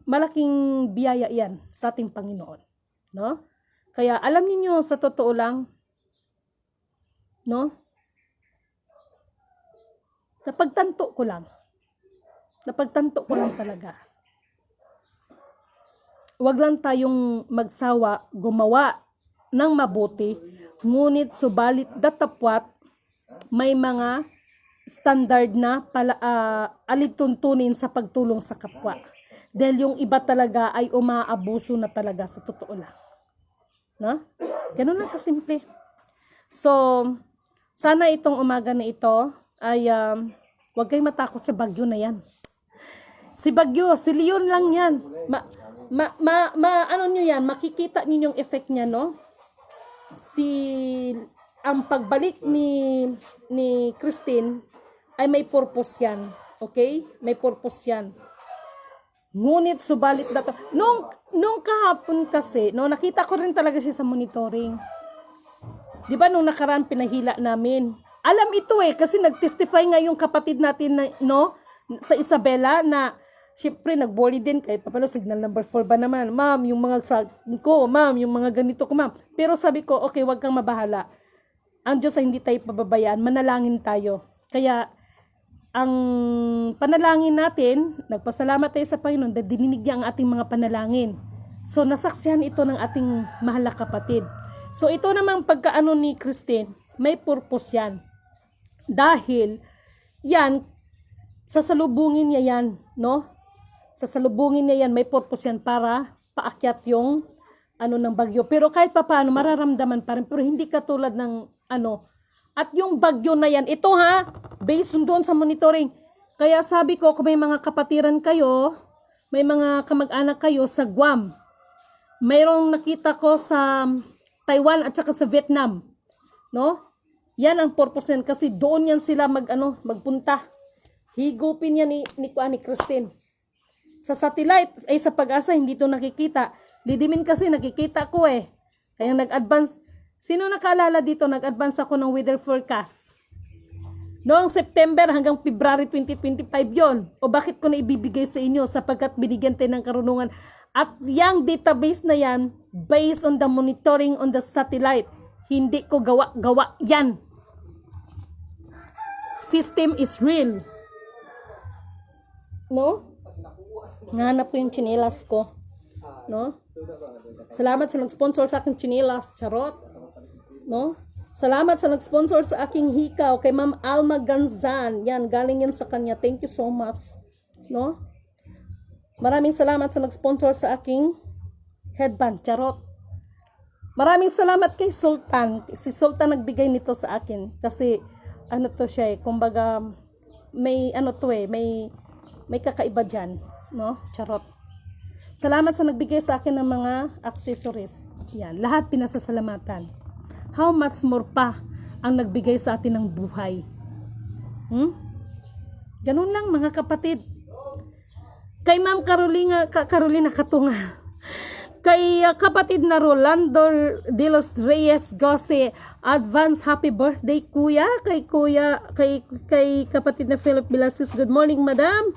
Malaking biyaya 'yan sa ating Panginoon, no? Kaya alam niyo sa totoo lang, no? Napagtanto ko lang talaga. Huwag lang tayong magsawa, gumawa ng mabuti, ngunit subalit datapwat may mga standard na alituntunin sa pagtulong sa kapwa. Dahil yung iba talaga ay umaabuso na talaga sa totoo lang. No? Ganun lang kasimple. So, sana itong umaga na ito ay huwag kayong matakot sa bagyo na yan. Si bagyo, si Leon lang yan. Ano nyo yan, makikita ninyong effect niya, no? Ang pagbalik ni Christine ay may purpose yan. Okay? May purpose yan. Ngunit subalit dato. Nung kahapon kasi, no, nakita ko rin talaga siya sa monitoring. Di ba nung nakaraan pinahila namin? Alam ito kasi nag-testify nga yung kapatid natin na, no, sa Isabela na Siyempre, nag-worry din kahit papalo, signal number 4 ba naman? Ma'am, yung mga ko, ma'am, yung mga ganito ko, ma'am. Pero sabi ko, okay, wag kang mabahala. Ang Diyos ay hindi tayo pababayaan, manalangin tayo. Kaya, ang panalangin natin, nagpasalamat tayo sa Panginoon dahil dininig niya ang ating mga panalangin. So, nasaksihan ito ng ating mahal na kapatid. So, ito namang pagkaano ni Christine, may purpose yan. Dahil, yan, sasalubungin niya yan, no? Sasalubungin niya yan, may purpose yan para paakyat yung ng bagyo. Pero kahit pa paano, mararamdaman pa rin. Pero hindi katulad ng At yung bagyo na yan, ito based doon sa monitoring. Kaya sabi ko, kung may mga kapatiran kayo, may mga kamag-anak kayo sa Guam, mayroong nakita ko sa Taiwan at saka sa Vietnam. No? Yan ang purpose yan kasi doon yan sila magpunta. Higupin yan ni Christine. Sa satellite, ay sa Pag-asa, hindi to nakikita. Lidimin kasi nakikita ko eh. Kaya nag-advance. Sino nakaalala dito? Nag-advance ako ng weather forecast. Noong September hanggang February 2025 yon. O bakit ko na ibibigay sa inyo? Sapagkat binigyan tayo ng karunungan. At yung database na yan, based on the monitoring on the satellite. Hindi ko gawa yan. System is real. No? Nahanap ko yung chinelas ko. No? Salamat sa nag-sponsor sa aking chinelas. Charot. No? Salamat sa nag-sponsor sa aking hikaw kay Ma'am Alma Ganzan. Yan, galing yan sa kanya. Thank you so much. No? Maraming salamat sa nag-sponsor sa aking headband. Charot. Maraming salamat kay Sultan. Si Sultan nagbigay nito sa akin. Kasi, to siya kumbaga, may may kakaiba dyan. No? Charot. Salamat sa nagbigay sa akin ng mga accessories. Yan. Lahat pinasasalamatan. How much more pa ang nagbigay sa atin ng buhay? Ganun lang mga kapatid. Kay Ma'am Carolina Katunga. Kay kapatid na Rolando de los Reyes Gose, advance happy birthday kuya. Kay kapatid na Philip Velasquez. Good morning, madam.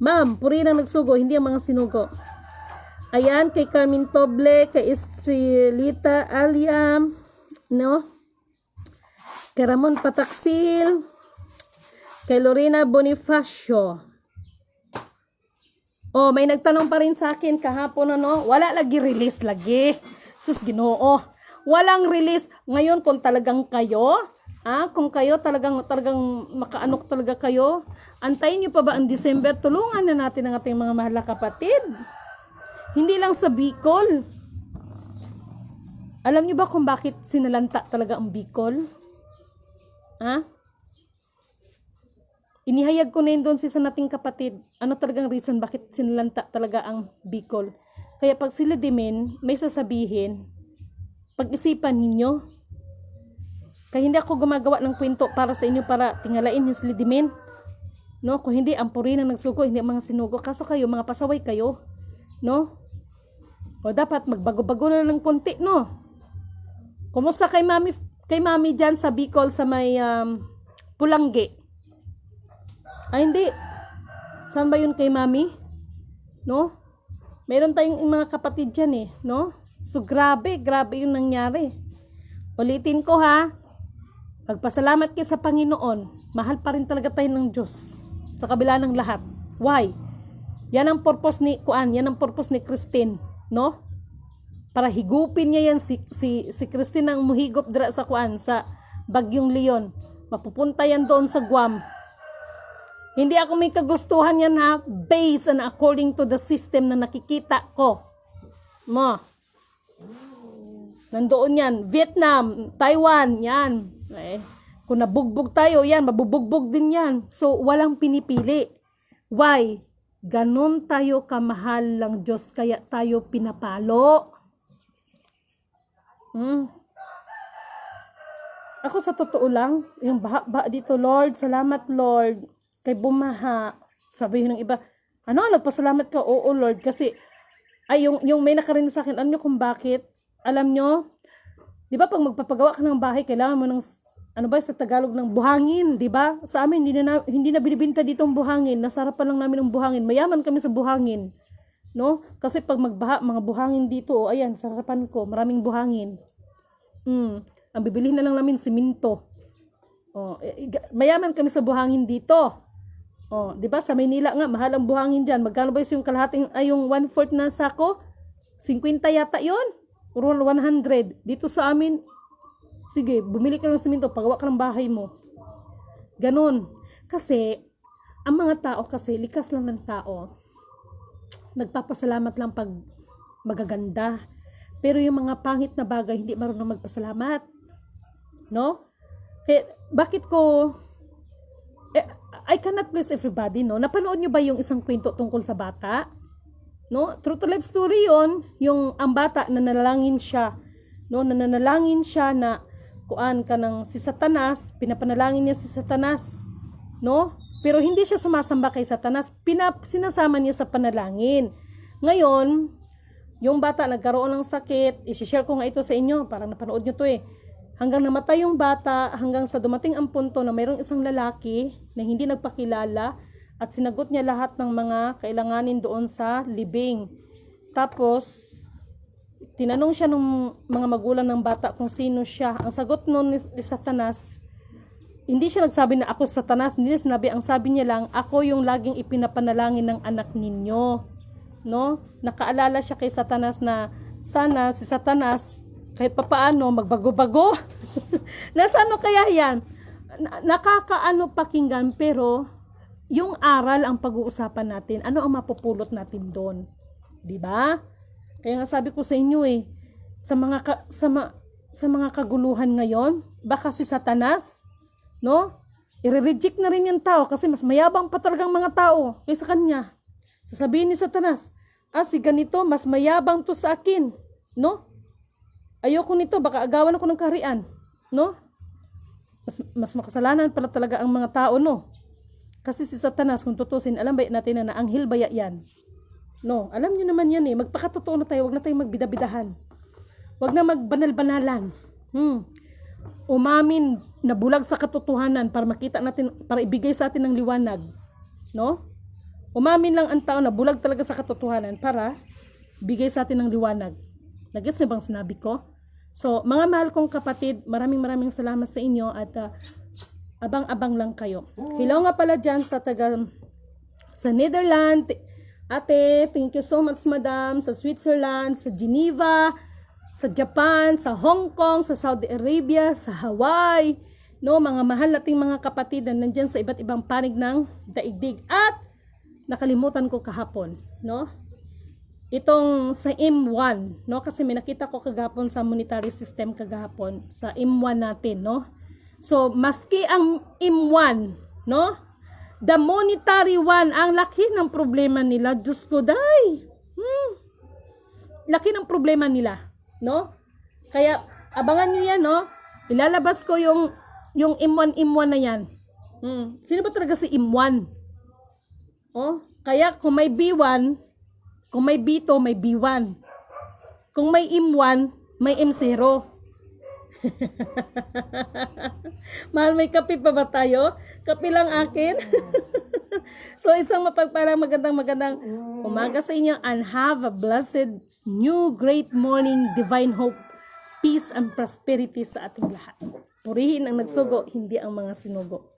Ma'am, puri na nagsugo, hindi ang mga sinugo. Ayan, kay Carmen Toble, kay Estrelita Aliam, no? Kay Ramon Pataksil, kay Lorena Bonifacio. Oh, may nagtanong pa rin sa akin kahapon, wala lagi release lagi. Sus Ginoo. Walang release. Ngayon, kung talagang kayo, kung kayo talagang makaanok talaga kayo, antayin nyo pa ba ang December? Tulungan na natin ang ating mga mahal na kapatid. Hindi lang sa Bicol. Alam nyo ba kung bakit sinalanta talaga ang Bicol? Inihayag ko na yun doon sa nating kapatid. Ano talagang reason bakit sinalanta talaga ang Bicol? Kaya pag sila dimin, may sasabihin, pag-isipan ninyo. Kaya hindi ako gumagawa ng kwento para sa inyo para tingalain yung sila dimin. No? Kung hindi, ang puri na nagsugo, hindi ang mga sinugo. Kaso kayo, mga pasaway kayo. No? O dapat magbago-bago na ng konti, no? Kumusta kay mami dyan sa Bicol sa may Pulangge? Ay hindi. Saan ba yun kay mami? No? Meron tayong mga kapatid dyan no? So grabe yung nangyari. Ulitin ko Pagpasalamat kayo sa Panginoon. Mahal pa rin talaga tayo ng Diyos. Sa kabila ng lahat. Why? Yan ang purpose ni Christine, no? Para higupin niya yan si Christine ang muhigop dira sa sa Bagyong Leon. Mapupunta yan doon sa Guam. Hindi ako may kagustuhan yan based and according to the system na nakikita ko. Nandoon yan, Vietnam, Taiwan, yan. Kung nabugbog tayo, yan, mabubugbog din yan. So, walang pinipili. Why? Ganon tayo kamahal lang Diyos, kaya tayo pinapalo. Ako sa totoo lang, yung baha dito, Lord, salamat Lord, kay bumaha. Sabihin ng iba, nagpasalamat ka? Oo Lord, kasi, yung may nakarinig sa akin, alam nyo kung bakit? Alam nyo, di ba pag magpapagawa ka ng bahay, kailangan mo ng ano ba sa Tagalog ng buhangin, 'di ba? Sa amin hindi na binibenta dito ang buhangin. Nasarapan lang namin ng buhangin. Mayaman kami sa buhangin. No? Kasi pag magbaha, mga buhangin dito, oh, ayan, sa harapan ko, maraming buhangin. Ang bibilihin na lang namin simento. Oh, mayaman kami sa buhangin dito. Oh, 'di ba? Sa Maynila nga, mahal ang buhangin diyan. Magkano ba yung kalahating ay yung 1/4 na sako? 50 yata 'yon. Or 100. Dito sa amin, sige, bumili ka ng simento, pagawa ka ng bahay mo. Ganon. Kasi, ang mga tao kasi, likas lang ng tao. Nagpapasalamat lang pag magaganda. Pero yung mga pangit na bagay, hindi marunong magpasalamat. No? Kaya, bakit ko, I cannot please everybody, no? Napanood nyo ba yung isang kwento tungkol sa bata? No? True to life story yon, yung ang bata, nanalangin siya. No? Nanalangin siya na, kuan ka ng si Satanas, pinapanalangin niya si Satanas. No? Pero hindi siya sumasamba kay Satanas, sinasama niya sa panalangin. Ngayon, yung bata nagkaroon ng sakit, i-share ko nga ito sa inyo, parang napanood nyo to eh. Hanggang namatay yung bata, hanggang sa dumating ang punto na mayroong isang lalaki na hindi nagpakilala at sinagot niya lahat ng mga kailanganin doon sa libing. Tapos, tinanong siya ng mga magulang ng bata kung sino siya. Ang sagot noon ni Satanas, hindi siya nagsabi na ako Satanas, hindi niya sinabi, ang sabi niya lang, ako yung laging ipinapanalangin ng anak ninyo. No? Nakaalala siya kay Satanas na sana si Satanas, kahit papaano, magbago-bago. Nasa ano kaya yan? Nakakaano pakinggan, pero yung aral ang pag-uusapan natin. Ano ang mapupulot natin doon? Diba? Kaya nga sabi ko sa inyo eh, sa mga kaguluhan ngayon, baka si Satanas, no? I-reject na rin yung tao kasi mas mayabang pa talagang mga tao kaysa kanya. Sasabihin ni Satanas, si ganito, mas mayabang to sa akin, no? Ayoko nito, baka agawan ako ng kaharian, no? Mas makasalanan pala talaga ang mga tao, no? Kasi si Satanas, kung tutusin, alam ba natin na anghel baya yan? No, alam niyo naman yan eh. Magpakatotoo na tayo, wag na tayong magbidabidahan. Wag na magbanal-banalan. Umamin na bulag sa katotohanan para makita natin, para ibigay sa atin ng liwanag. No? Umamin lang ang tao na bulag talaga sa katotohanan para bigay sa atin ng liwanag. Nagets niyo bang sinabi ko? So, mga mahal kong kapatid, maraming salamat sa inyo at abang-abang lang kayo. Hello nga pala dyan sa sa Netherlands. Ate, thank you so much madam. Sa Switzerland, sa Geneva, sa Japan, sa Hong Kong, sa Saudi Arabia, sa Hawaii. No, mga mahal nating mga kapatid na nandyan sa iba't ibang panig ng daigdig. At nakalimutan ko kahapon, no? Itong sa M1, no? Kasi may nakita ko kagahapon sa monetary system kagahapon sa M1 natin, no? So, maski ang M1, no? The monetary one, ang laki ng problema nila. Diyos ko, day. Laki ng problema nila, no? Kaya, abangan nyo yan, no? Ilalabas ko yung M1 na yan. Sino ba talaga si M1? Oh? Kaya, kung may B1, kung may B2, may B1. Kung may M1, may M0. Mahal, may kape pa ba tayo? Kape lang akin. So, isang mapagparang magandang umaga sa inyo and have a blessed new great morning, divine hope, peace and prosperity sa ating lahat. Purihin ang nagsugo, hindi ang mga sinugo.